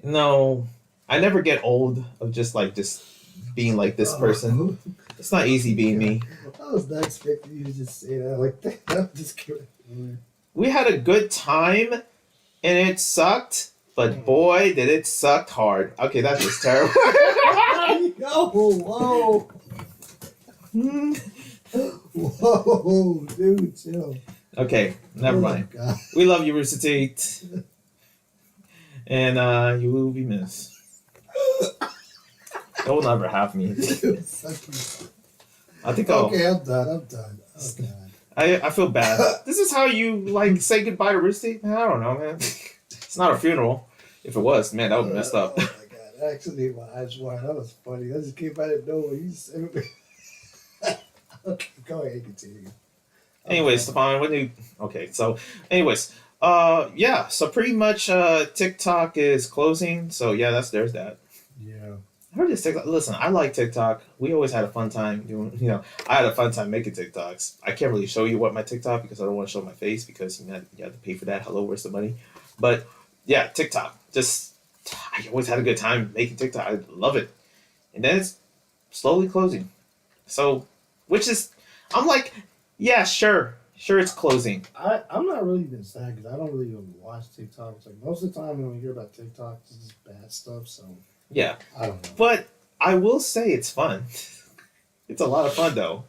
No, I never get old of just being like this person. It's not easy being me. I was not expecting you to just say that like that. I'm just kidding. We had a good time, and it sucked, but boy, did it suck hard. Okay, that's just terrible. Whoa. Whoa, dude, chill. Okay, never mind. We love you, Rooster Teeth. And you will be missed. You'll never have me. I think Okay, I'm done. Oh, God. I feel bad. This is how you like say goodbye to Rusty? Man, I don't know, man. It's not a funeral. If it was, man, that would be messed up. Oh my god! Actually, my eyes wide. That was funny. I just came out of nowhere. You said okay, go ahead, continue. Anyways, Stephon, what do you? Okay, so, anyways, yeah. So pretty much, TikTok is closing. So yeah, there's that. Yeah. I heard this TikTok. Listen, I like TikTok. We always had a fun time doing. I had a fun time making TikToks. I can't really show you what my TikTok because I don't want to show my face because you have to pay for that. Hello, where's the money? But yeah, TikTok. Just I always had a good time making TikTok. I love it, and then it's slowly closing. So, which is, I'm like, yeah, sure, it's closing. I'm not really even sad because I don't really even watch TikToks. Like most of the time when we hear about TikTok, it's just bad stuff. So Yeah, I don't know. but I will say it's fun. It's a lot of fun though.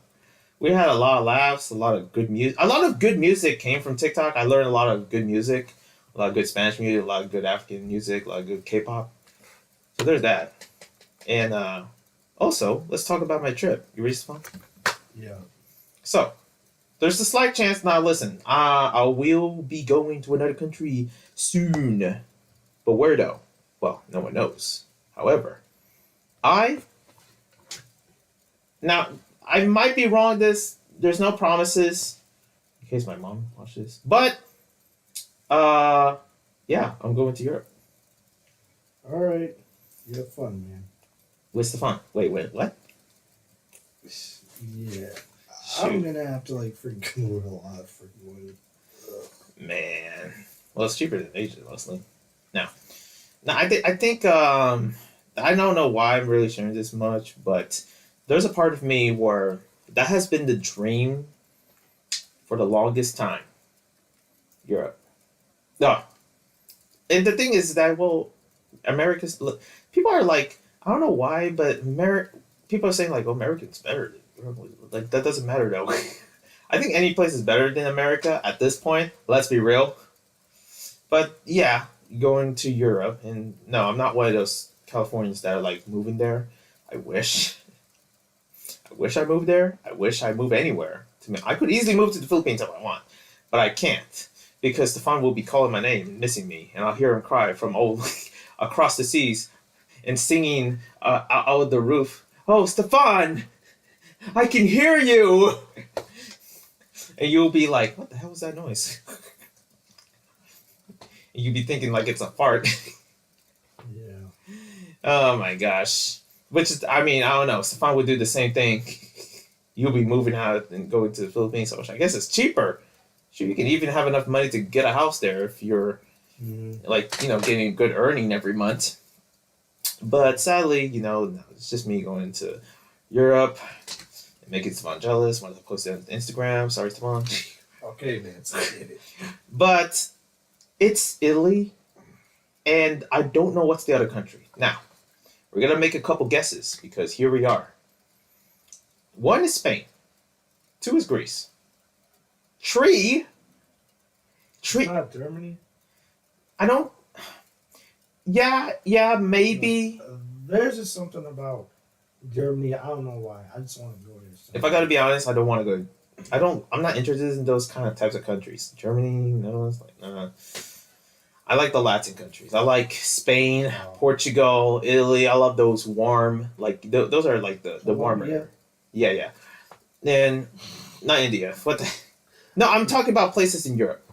We had a lot of laughs, a lot of good music. A lot of good music came from TikTok. I learned a lot of good music, a lot of good Spanish music, a lot of good African music, a lot of good K-pop. So there's that. And also, let's talk about my trip. You ready, Stephon? Yeah. So, there's a slight chance. Now, listen, I will be going to another country soon. But where though? Well, no one knows. However, now I might be wrong. There's no promises in case my mom watches. But yeah, I'm going to Europe. All right. You have fun, man. With Stephon. Wait, what? Yeah. Shoot. I'm gonna have to like freaking move a lot of freaking money. Man, well, it's cheaper than Asia mostly. Now, I think I don't know why I'm really sharing this much, but there's a part of me where that has been the dream for the longest time. Europe. No, and the thing is that America's people are like I don't know why, but people are saying like America's better. Like that doesn't matter though. I think any place is better than America at this point. Let's be real. But yeah, going to Europe and no, I'm not one of those Californians that are like moving there. I wish. I wish I moved there. I wish I moved anywhere. I could easily move to the Philippines if I want, but I can't because Stephon will be calling my name and missing me, and I'll hear him cry from across the seas and singing out of the roof. Oh, Stephon, I can hear you. And you'll be like, what the hell was that noise? And you'll be thinking like it's a fart. Yeah. Oh my gosh. Which is, I mean, I don't know. Stephon would do the same thing. You'll be moving out and going to the Philippines, which I guess it's cheaper. Sure, you can even have enough money to get a house there if you're getting a good earning every month. But sadly, no, it's just me going to Europe and making Stephon jealous. Wanted to post it on Instagram. Sorry, Stephon. Okay, man. So I get it. But it's Italy, and I don't know what's the other country. Now, we're going to make a couple guesses because here we are. 1 is Spain. 2 is Greece. 3. Not Germany. I don't. Yeah, maybe. There's just something about Germany. I don't know why. I just want to go there. If I got to be honest, I don't want to go. I'm not interested in those kind of types of countries. Germany, no, it's like, nah. I like the Latin countries. I like Spain, Portugal, Italy. I love those warm, like those are like the warmer. Yeah. And not India. What the? No, I'm talking about places in Europe.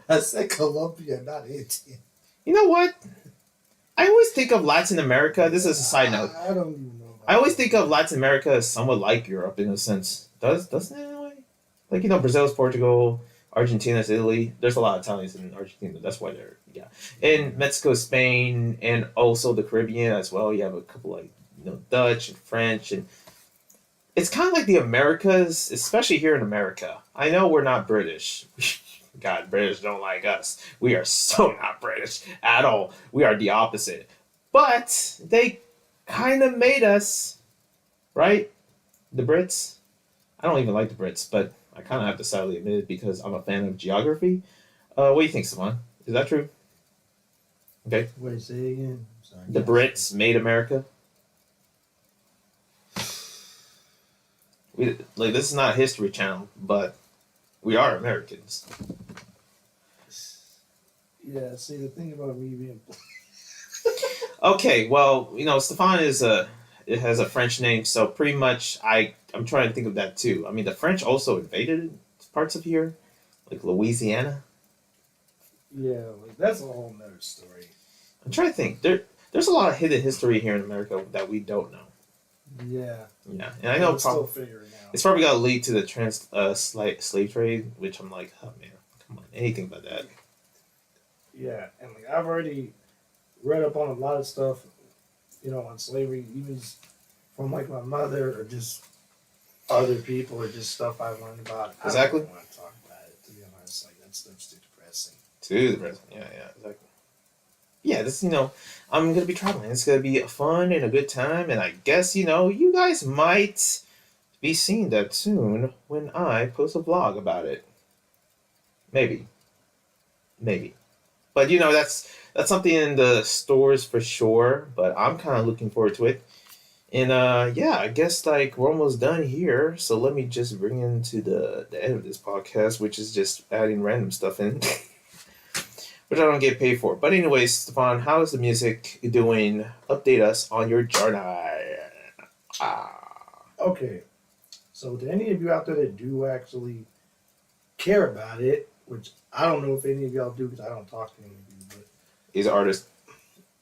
I said Colombia, not India. You know what? I always think of Latin America. This is a side note. I don't even know. I always think of Latin America as somewhat like Europe in a sense. Doesn't it in a way? Like, Brazil's Portugal, Argentina's Italy. There's a lot of Italians in Argentina. That's why and Mexico, Spain, and also the Caribbean as well. You have a couple like Dutch and French, and it's kind of like the Americas, especially here in America. I know we're not British. God, British don't like us. We are so not British at all. We are the opposite. But they kind of made us, right? The Brits. I don't even like the Brits, but I kind of have to sadly admit it because I'm a fan of geography. What do you think, Stephon? Is that true? Okay. Wait, say it again. Sorry. The Brits made America. this is not a History Channel, but we are Americans. Yeah. See, the thing about me being Okay, well, Stephon it has a French name, so pretty much I'm trying to think of that too. I mean, the French also invaded parts of here, like Louisiana. yeah, like that's a whole nother story. I'm trying to think. There's a lot of hidden history here in America that we don't know. Yeah. Yeah, and I know I'm still figuring out. it's probably gonna lead to the slave trade, which I'm like, oh man, come on, anything but that. Yeah, and like I've already read up on a lot of stuff, on slavery, even from like my mother or just other people or just stuff I learned about. Exactly. I don't want to talk about it, to be honest. Like that stuff's too depressing. To the present, yeah, exactly. Yeah, I'm gonna be traveling. It's gonna be fun and a good time, and I guess you guys might be seeing that soon when I post a vlog about it. Maybe, maybe. But that's something in the stores for sure. But I'm kind of looking forward to it. And yeah, I guess like we're almost done here. So let me just bring into the end of this podcast, which is just adding random stuff in, which I don't get paid for. But anyways, Stephon, how is the music doing? Update us on your journey. Okay, so to any of you out there that do actually care about it, which I don't know if any of y'all do because I don't talk to any of you, but He's an artist.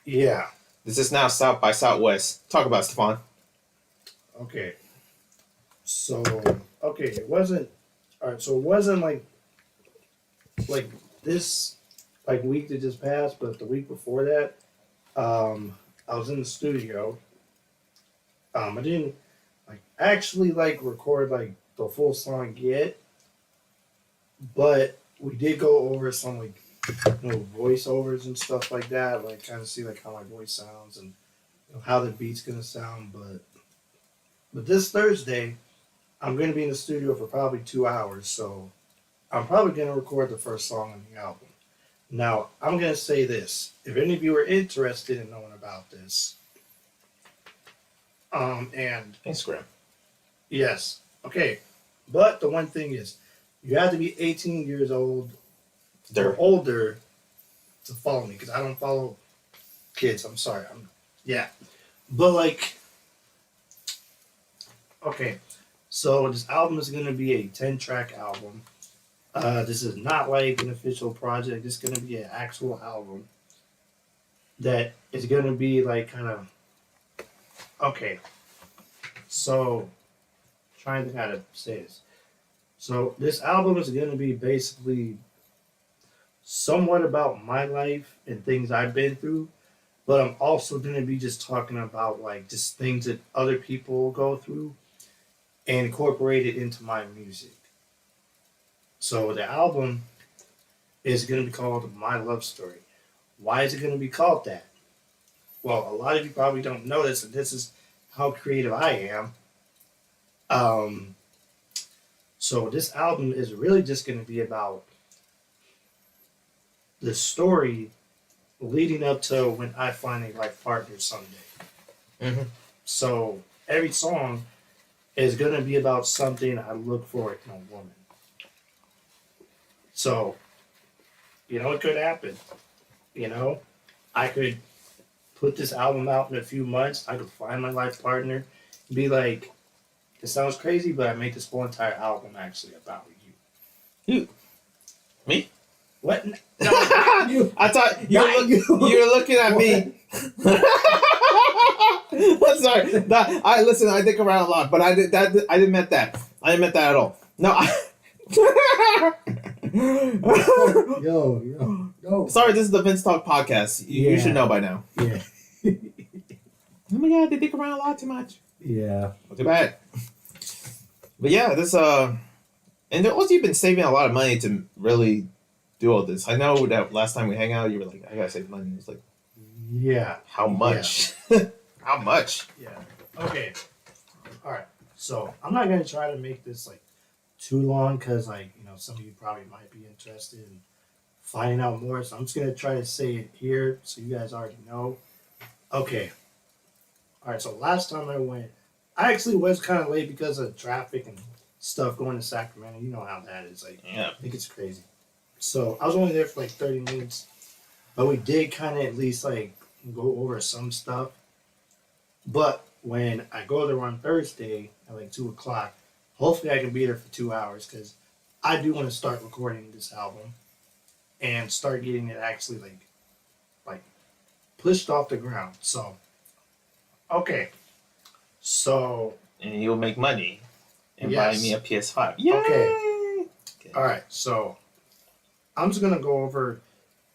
yeah. This is now South by Southwest. Talk about Stephon. Okay. So it wasn't all right. So it wasn't like this week that just passed, but the week before that, I was in the studio. I didn't actually record the full song yet, but we did go over some voiceovers and stuff like that, kind of see how my voice sounds and how the beat's gonna sound. But this Thursday, I'm gonna be in the studio for probably 2 hours, so I'm probably gonna record the first song on the album. Now I'm gonna say this: if any of you are interested in knowing about this, and Instagram. yes, okay, but the one thing is, you have to be 18 years old or older to follow me because I don't follow kids. I'm sorry. But okay. So this album is gonna be a 10-track album. This is not an official project. This is gonna be an actual album that is gonna be kind of okay. So trying to kind of say this. So this album is gonna be basically somewhat about my life and things I've been through, but I'm also going to be just talking about just things that other people go through and incorporate it into my music. So the album is going to be called My Love Story. Why is it going to be called that? Well, a lot of you probably don't know this, and this is how creative I am. So this album is really just going to be about the story leading up to when I find a life partner someday. Mm-hmm. So every song is going to be about something I look for in a woman. So, it could happen. I could put this album out in a few months. I could find my life partner, be like, it sounds crazy, but I made this whole entire album actually about you. You? Me? What? No, you. I thought you were looking at me. I'm sorry. Listen. I think around a lot, but I didn't meant that. I didn't meant that at all. No. Yo. Sorry, this is the VinzTalk podcast. You should know by now. Yeah. Oh my god, they dick around a lot too much. Yeah. Not too bad. But yeah, this and also you've been saving a lot of money to really do all this. I know that last time we hang out, you were like, I gotta save money. It's like, yeah. How much? Yeah. How much? Yeah. Okay. All right. So I'm not gonna try to make this too long because some of you probably might be interested in finding out more. So I'm just gonna try to say it here so you guys already know. Okay. All right. So last time I went I actually was kind of late because of traffic and stuff going to Sacramento. You know how that is. Like, Yeah. I think it's crazy. So I was only there for like 30 minutes, but we did kind of at least like go over some stuff. But when I go there on Thursday at like 2 o'clock, hopefully I can be there for 2 hours because I do want to start recording this album and start getting it actually like pushed off the ground. So okay, so And you'll make money and buy yes, me a PS5. Yay! okay, all right. So I'm just gonna go over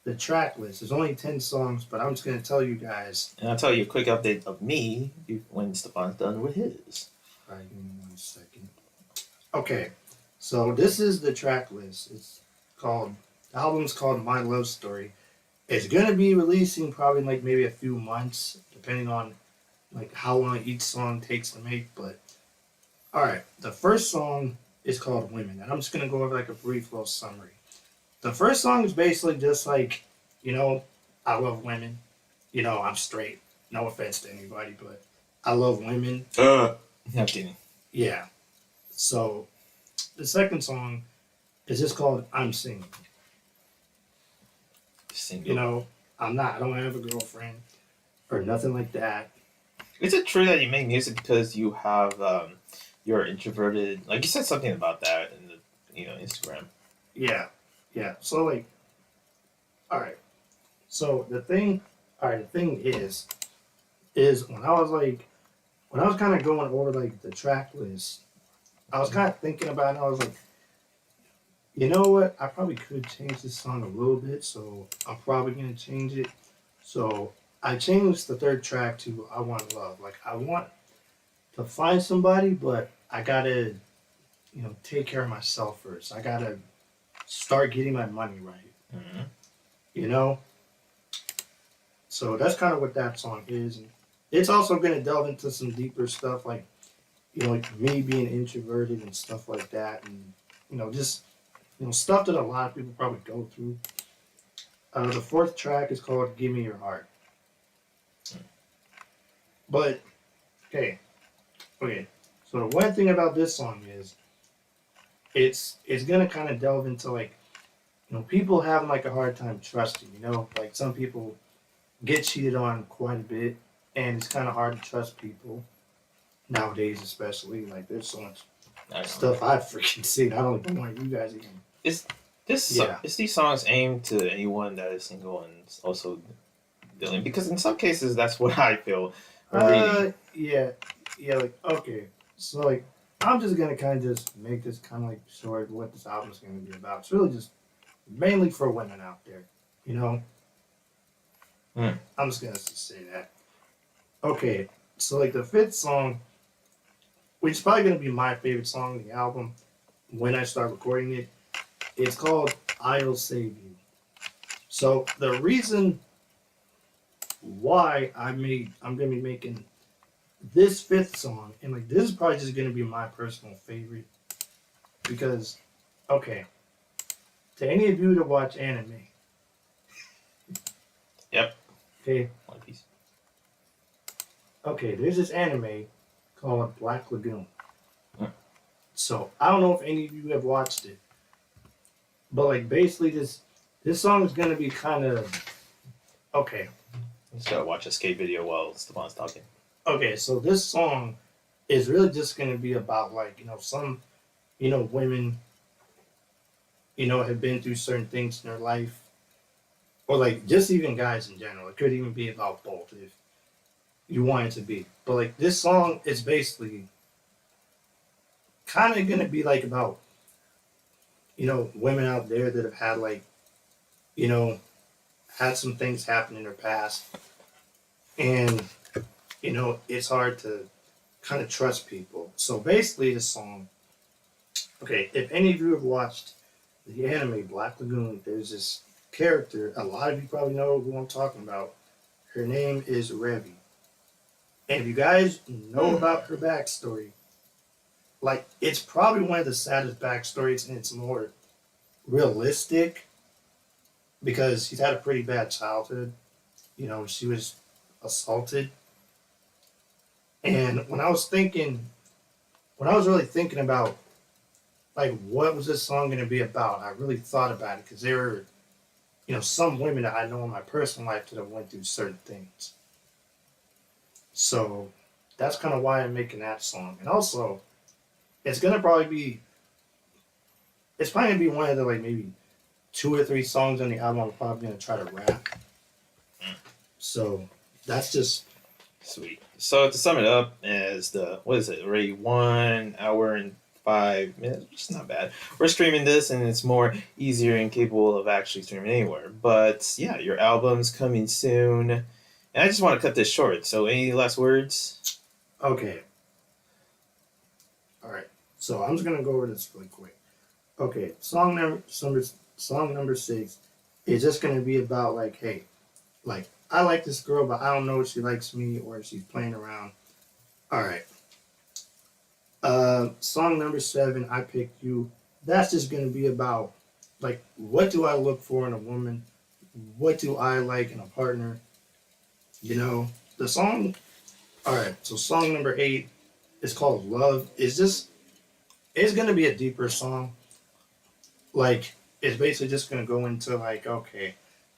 the track list. There's only 10 songs, but I'm just gonna tell you guys. And I'll tell you a quick update of me when Stephon's done with his. All right, give me 1 second. Okay, so this is the track list. The album's called My Love Story. It's gonna be releasing probably in like maybe a few months, depending on like how long each song takes to make. But all right, the first song is called Women, and I'm just gonna go over like a brief little summary. The first song is basically just like, I love women. I'm straight. No offense to anybody, but I love women. I'm kidding. Yeah. So the second song is just called I'm Single. Single. I don't have a girlfriend or nothing like that. Is it true that you make music because you have you're introverted? Like you said something about that in the Instagram. Yeah. Yeah. So like, all right. So the thing is when I was kind of going over like the track list, I was kind of thinking about it. I was like, you know what? I probably could change this song a little bit, so I'm probably gonna change it. So I changed the third track to I Want Love. Like I want to find somebody, but I gotta, take care of myself first. I gotta start getting my money right. Mm-hmm. So that's kind of what that song is. And it's also gonna delve into some deeper stuff like, like me being introverted and stuff like that, and just stuff that a lot of people probably go through. The fourth track is called "Give Me Your Heart." But okay. So the one thing about this song is it's gonna kind of delve into like people having like a hard time trusting. Like some people get cheated on quite a bit, and it's kind of hard to trust people nowadays, especially. Like there's so much stuff I've freaking seen. I don't even want you guys even. Is these songs aimed to anyone that is single and also dealing? Because in some cases, that's what I feel. Yeah. Like okay, so like I'm just gonna kind of just make this kind of like short what this album is gonna be about. It's really just mainly for women out there, I'm just gonna say that. Okay, so like the fifth song, which is probably gonna be my favorite song on the album when I start recording it, it's called "I'll Save You." So the reason why I'm gonna be making this fifth song, and like this is probably just gonna be my personal favorite, because okay, to any of you that watch anime, Yep. okay, One Piece. okay, there's this anime called Black Lagoon. Hmm. So I don't know if any of you have watched it, but like basically this song is gonna be kind of okay. Just gotta watch a skate video while Stephon's talking. Okay, so this song is really just gonna be about like some women have been through certain things in their life, or like just even guys in general. It could even be about both if you want it to be. But like this song is basically kind of gonna be like about women out there that have had like had some things happen in their past, and it's hard to kind of trust people. So basically the song, okay, if any of you have watched the anime Black Lagoon, there's this character, a lot of you probably know who I'm talking about. Her name is Revi. And if you guys know about her backstory, like it's probably one of the saddest backstories, and it's more realistic because she's had a pretty bad childhood. She was assaulted. And when I was really thinking about like what was this song going to be about, I really thought about it because there were, some women that I know in my personal life that have went through certain things. So that's kind of why I'm making that song. And also, it's gonna probably be it's probably gonna be one of the like maybe 2 or 3 songs on the album I'm probably gonna try to rap. So that's just Sweet. So to sum it up, as what is it? Already 1 hour and 5 minutes, which is not bad. We're streaming this, and it's more easier and capable of actually streaming anywhere. But yeah, your album's coming soon, and I just want to cut this short. So any last words? okay. All right. So I'm just gonna go over this really quick. Okay, song number 6 is just gonna be about like, hey, like I like this girl, but I don't know if she likes me or if she's playing around. All right. Song number 7, I Picked You. That's just gonna be about like what do I look for in a woman? What do I like in a partner? The song. All right. So song number 8 is called Love. It's gonna be a deeper song. Like it's basically just gonna go into like, okay,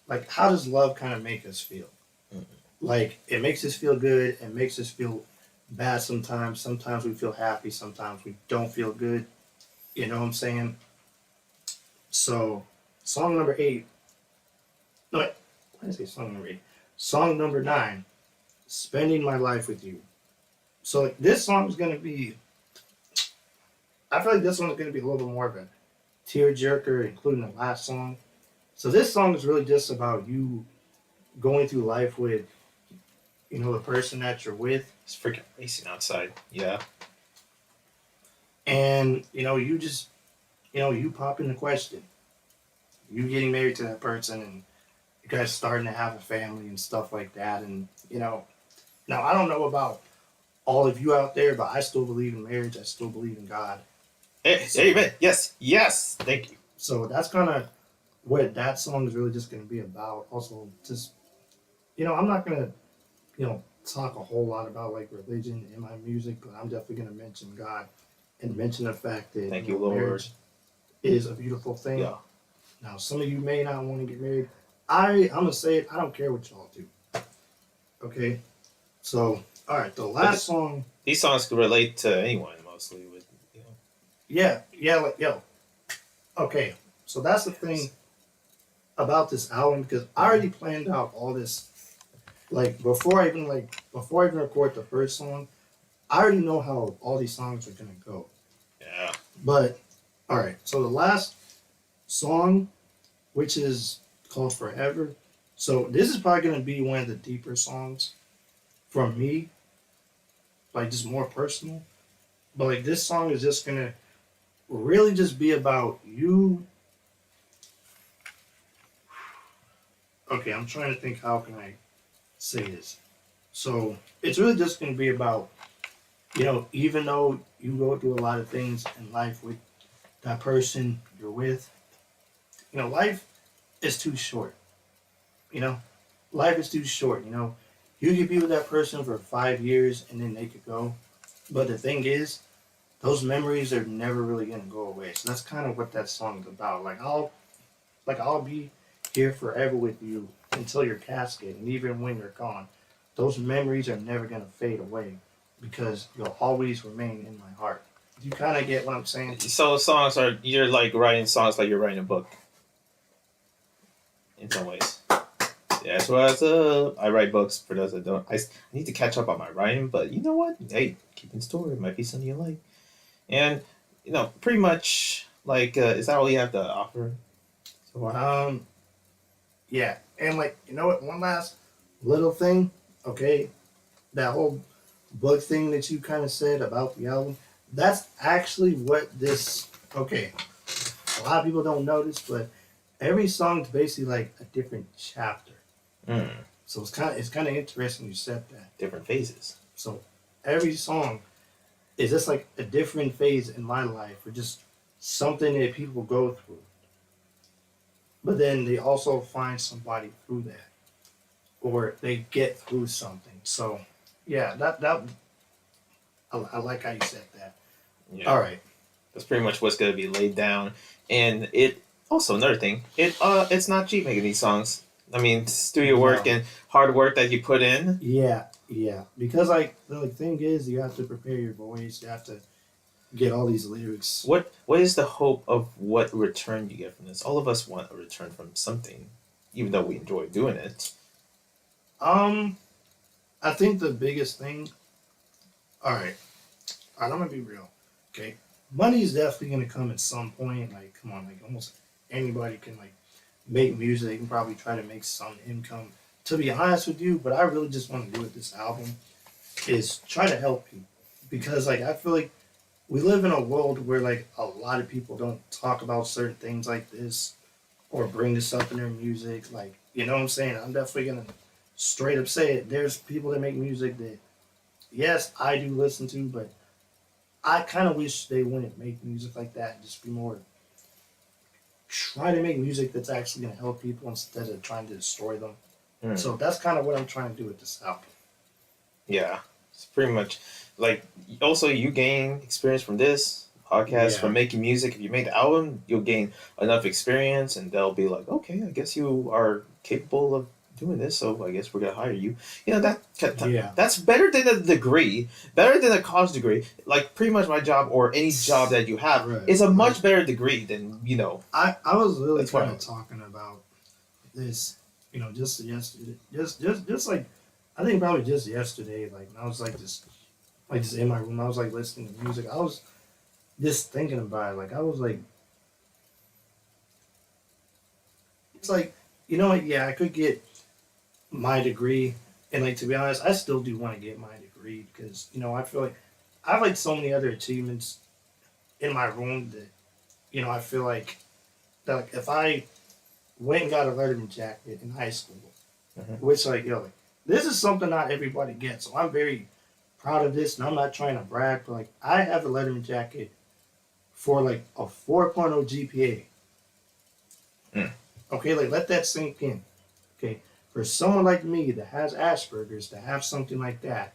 like how does love kind of make us feel? Mhm. Like it makes us feel good, it makes us feel bad sometimes. Sometimes we feel happy, sometimes we don't feel good. You know what I'm saying? So song number 8. No, wait, why did I say song number 8? Song number 9, Spending My Life With You. So like, this song is gonna be. I feel like this one's gonna be a little bit more of a tearjerker, including the last song. So this song is really just about you going through life with, the person that you're with, It's freaking racing outside. Yeah. and you just, you pop in the question, you getting married to that person, and you guys starting to have a family and stuff like that, and now I don't know about all of you out there, but I still believe in marriage. I still believe in God. Hey, So, amen. Yes. Yes. Thank you. so that's kind of what that song is really just going to be about. Also, just I'm not going to talk a whole lot about like religion in my music, but I'm definitely going to mention God and mention the fact that Thank you, Lord. marriage is a beautiful thing. Yeah. Now, some of you may not want to get married. I'm gonna say it. I don't care what y'all do. Okay, so all right, the last song. These songs can relate to anyone mostly. With Yeah, like yo. Okay, so that's the thing about this album because I already planned out all this. Like before I even record the first song, I already know how all these songs are gonna go. Yeah. But all right, so the last song, which is called Forever. So this is probably gonna be one of the deeper songs from me, like just more personal. But like this song is just gonna really just be about you. Okay, I'm trying to think how can I say this. So it's really just gonna be about, even though you go through a lot of things in life with that person you're with, life is too short. You know, life is too short. You could be with that person for 5 years and then they could go. But the thing is, those memories are never really gonna go away. So that's kind of what that song's about. I'll be here forever with you until your casket, and even when you're gone, those memories are never gonna fade away because you'll always remain in my heart. Do you kind of get what I'm saying? So you're like writing songs like you're writing a book. In some ways. That's what's up. I write books for those that don't. I need to catch up on my writing, but you know what? Hey, keep in store. It might be something you like. And, pretty much, like, is that all you have to offer? Yeah, and like what? One last little thing, okay? That whole book thing that you kind of said about the album. That's actually what this. Okay, a lot of people don't notice, but every song's basically like a different chapter. Mm. So it's kind of interesting you said that. Different phases. So every song is just like a different phase in my life, or just something that people go through. But then they also find somebody through that, or they get through something. So, yeah, I like how you said that. Yeah. All right. That's pretty much what's gonna be laid down. And it also another thing, it's not cheap making these songs. I mean, studio work and hard work that you put in. Yeah, yeah. Because like the thing is, you have to prepare your voice. You have to get all these lyrics. What is the hope of what return you get from this? All of us want a return from something, even though we enjoy doing it. I think the biggest thing. All right, I'm gonna be real. Okay, money is definitely gonna come at some point. Like, come on, like almost anybody can like make music. They can probably try to make some income. To be honest with you, but I really just want to do with this album is try to help people because like I feel like we live in a world where like a lot of people don't talk about certain things like this or bring this up in their music. Like, you know what I'm saying? I'm definitely gonna straight up say it. There's people that make music that yes, I do listen to, but I kind of wish they wouldn't make music like that. And just be more try to make music that's actually gonna help people instead of trying to destroy them. So that's kind of what I'm trying to do with this album. Yeah, it's pretty much like also you gain experience from this podcast from making music. If you make the album, you'll gain enough experience, and they'll be like, okay, I guess you are capable of doing this, so I guess we're gonna hire you. You know that's better than a degree, better than a college degree. Like pretty much my job or any job that you have is a much better degree than I was really kind of talking about this. Just yesterday, just like, I think probably just yesterday, like, I was like just in my room, I was like listening to music, I was just thinking about it, like, I was like, it's like, you know what, yeah, I could get my degree, and like, to be honest, I still do want to get my degree, because, I feel like I have like so many other achievements in my room that, I feel like, that like, if I went and got a letterman jacket in high school, which like this is something not everybody gets. So I'm very proud of this, and I'm not trying to brag, but like I have a letterman jacket for like a 4.0 GPA. Okay, like let that sink in. Okay, for someone like me that has Asperger's to have something like that.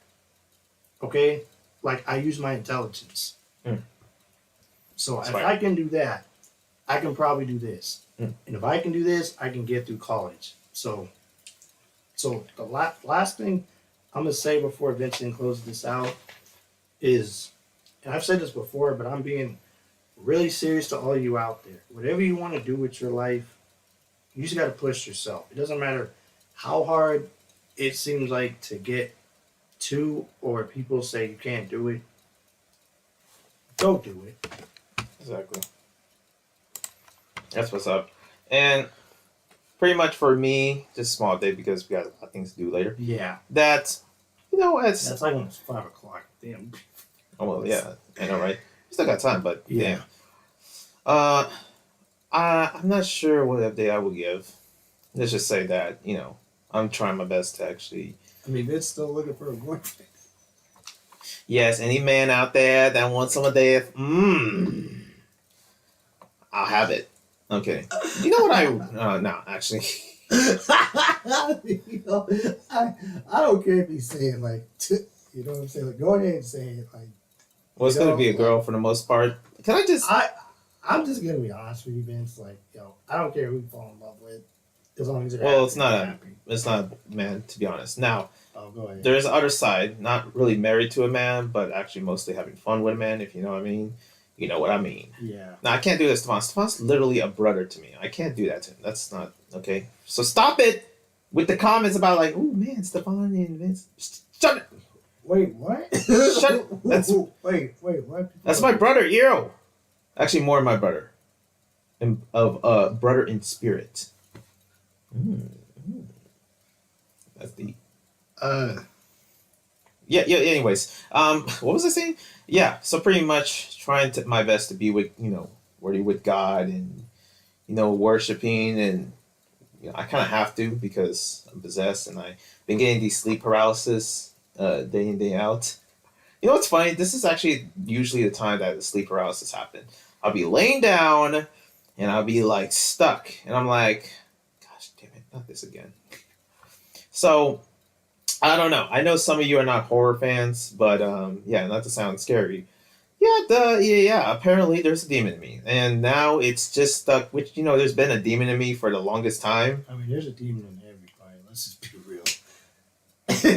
Okay, like I use my intelligence. So if I can do that, I can probably do this. And if I can do this, I can get through college. So the last thing I'm going to say before Vincent closes this out is, and I've said this before, but I'm being really serious to all you out there. Whatever you want to do with your life, you just got to push yourself. It doesn't matter how hard it seems like to get to, or people say you can't do it. Go do it. Exactly. That's what's up. And pretty much for me, just a small day because we got a lot of things to do later. Yeah. That's That's like almost 5 o'clock. Damn. Oh, well, yeah. I know, right? Still got time, but yeah. I'm not sure what update I will give. Let's just say that, I'm trying my best to actually... I mean, Vince still looking for a boyfriend. Yes, any man out there that wants someone there, I'll have it. Okay. You know what no, actually. I don't care if he's saying like, you know what I'm saying? Like, go ahead and say it. Like, well, it's gonna be a girl for the most part. Can I just? I'm just gonna be honest with you, Vince. Like, I don't care who you fall in love with, as long as you're well, happy. It's not man. To be honest, now. Oh, go ahead. There's the other side. Not really married to a man, but actually mostly having fun with a man. If you know what I mean. You know what I mean. Yeah. Now, I can't do this to Stephon. Stephan's literally a brother to me. I can't do that to him. That's not okay. So stop it with the comments about like, oh man, Stephon and Vince. Shut it. Wait, what? Shut it. That's, wait, what? That's my brother, Eero. Actually, more my brother. Brother in spirit. That's deep. Yeah. Anyways, what was I saying? Yeah. So pretty much trying my best to be with worthy with God and worshiping, and I kind of have to because I'm possessed and I've been getting these sleep paralysis day in day out. You know what's funny? This is actually usually the time that the sleep paralysis happens. I'll be laying down and I'll be like stuck, and I'm like, gosh damn it, not this again. So I don't know. I know some of you are not horror fans, but yeah, not to sound scary. Yeah. Apparently, there's a demon in me, and now it's just stuck. Which there's been a demon in me for the longest time. I mean, there's a demon in everybody. Let's just be real. See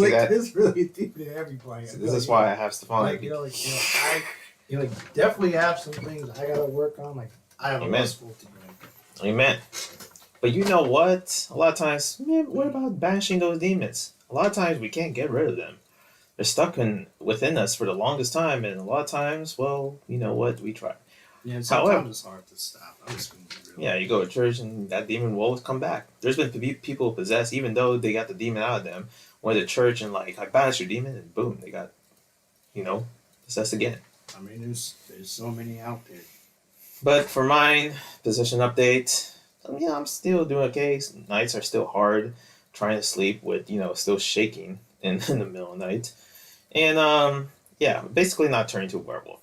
that? There's really a demon in everybody. So this is why I have Stephon. I definitely have some things I gotta work on. Like I have a lustful to do. Amen. But you know what? A lot of times, man, what about banishing those demons? A lot of times we can't get rid of them. They're stuck within us for the longest time, and a lot of times, well, you know what? We try. Yeah, sometimes it's hard to stop. I'm just gonna be real. Yeah, you go to church, and that demon will always come back. There's been people possessed, even though they got the demon out of them, went to church and I banish your demon, and boom, they got, possessed again. I mean, there's so many out there. But for mine, position update. Yeah, I'm still doing okay. Nights are still hard. Trying to sleep with still shaking in the middle of the night, and yeah, basically not turning to a werewolf.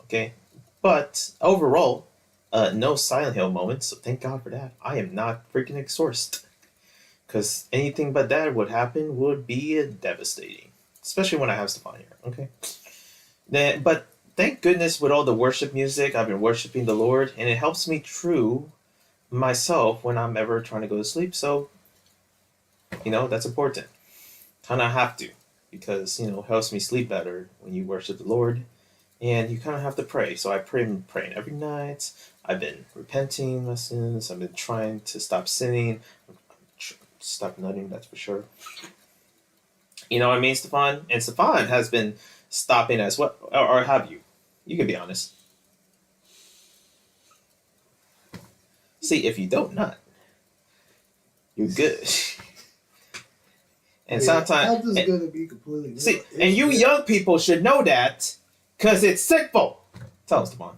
Okay. But overall, no Silent Hill moments. So thank God for that. I am not freaking exorced, because anything but that would be devastating, especially when I have Stephon here. Okay. But thank goodness with all the worship music, I've been worshiping the Lord, and it helps me true myself when I'm ever trying to go to sleep. So, that's important. Kind of have to, because, it helps me sleep better when you worship the Lord, and you kind of have to pray. So I praying every night. I've been repenting my sins. I've been trying to stop sinning, stop nutting, that's for sure. You know what I mean, Stephon? And Stephon has been stopping as well, or have you? You can be honest. See, if you don't nut, you're good. And sometimes, I'm just gonna be completely real. See, and you young people should know that, because it's sinful. Tell us, Stephon.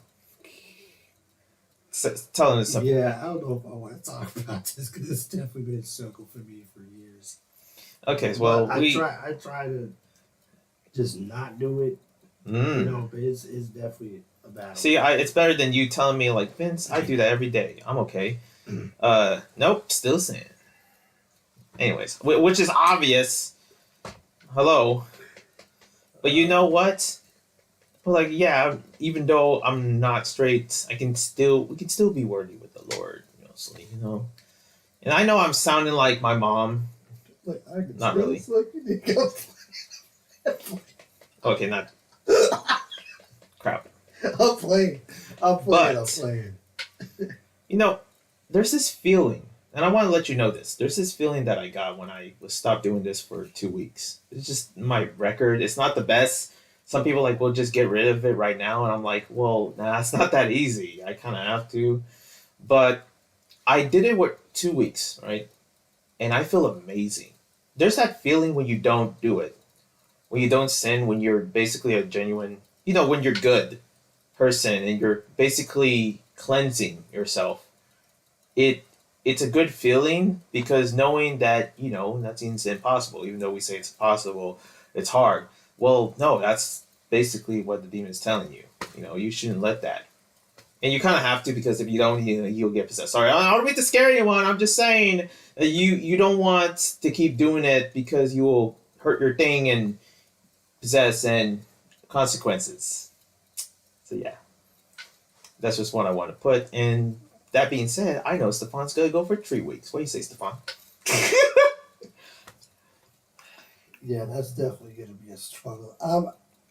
Tell him it's simple. Yeah, I don't know if I want to talk about this, because it's definitely been a circle for me for years. Okay, well, I try to just not do it. But it's definitely a battle. See, it's better than you telling me like, Vince, I do that every day. I'm okay. Nope, still sin. Anyways, which is obvious. Hello. But you know what? Well, yeah, even though I'm not straight, we can still be worthy with the Lord, And I know I'm sounding like my mom. Like, I can not really. Okay, not. Crap. I'm playing. There's this feeling, and I want to let you know this. There's this feeling that I got when I was stopped doing this for 2 weeks. It's just my record. It's not the best. Some people well, just get rid of it right now. And I'm like, well, nah, it's not that easy. I kind of have to. But I did it for 2 weeks, right? And I feel amazing. There's that feeling when you don't do it. When you don't sin, when you're basically a genuine, when you're good person and you're basically cleansing yourself. It's a good feeling, because knowing that, nothing's impossible. Even though we say it's possible, it's hard. Well, no, that's basically what the demon is telling you. You shouldn't let that. And you kind of have to, because if you don't, you'll get possessed. Sorry, I don't mean to scare anyone. I'm just saying that you don't want to keep doing it, because you will hurt your thing and possess and consequences. So yeah, that's just what I want to put. And that being said, I know Stephon's going to go for 3 weeks. What do you say, Stephon? Yeah, that's definitely going to be a struggle.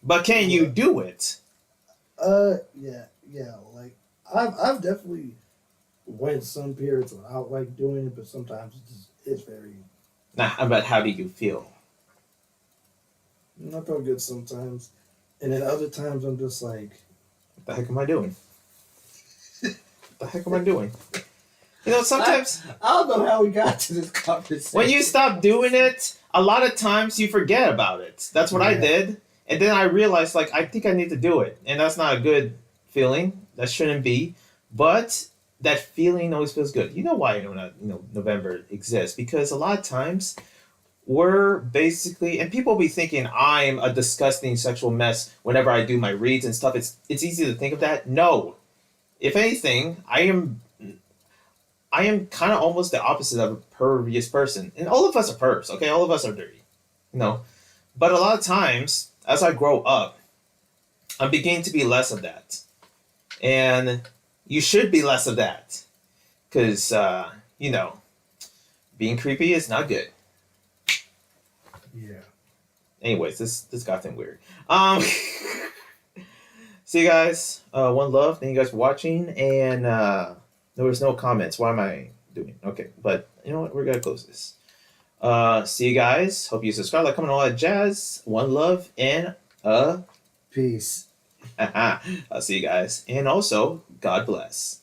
But can you do it? Yeah. Like, I've definitely went some periods without doing it, but sometimes it's very. Nah, but how do you feel? I feel good sometimes, and then other times I'm just like, what the heck am I doing? What the heck am I doing? Sometimes I don't know how we got to this conversation. When you stop doing it, a lot of times you forget about it. That's what I did, and then I realized I think I need to do it, and that's not a good feeling. That shouldn't be, but that feeling always feels good. You know why November exists? Because a lot of times we're basically, and people be thinking I'm a disgusting sexual mess whenever I do my reads and stuff. It's easy to think of that. No. If anything, I am kind of almost the opposite of a pervious person, and all of us are pervs. Okay, all of us are dirty, you know. But a lot of times, as I grow up, I'm beginning to be less of that, and you should be less of that, because you know, being creepy is not good. Yeah. Anyways, this got thing weird. See you guys. One love. Thank you guys for watching. And there was no comments. Why am I doing? Okay, but you know what? We're gonna close this. See you guys. Hope you subscribe, like, comment, all that jazz. One love and Peace. I'll see you guys. And also, God bless.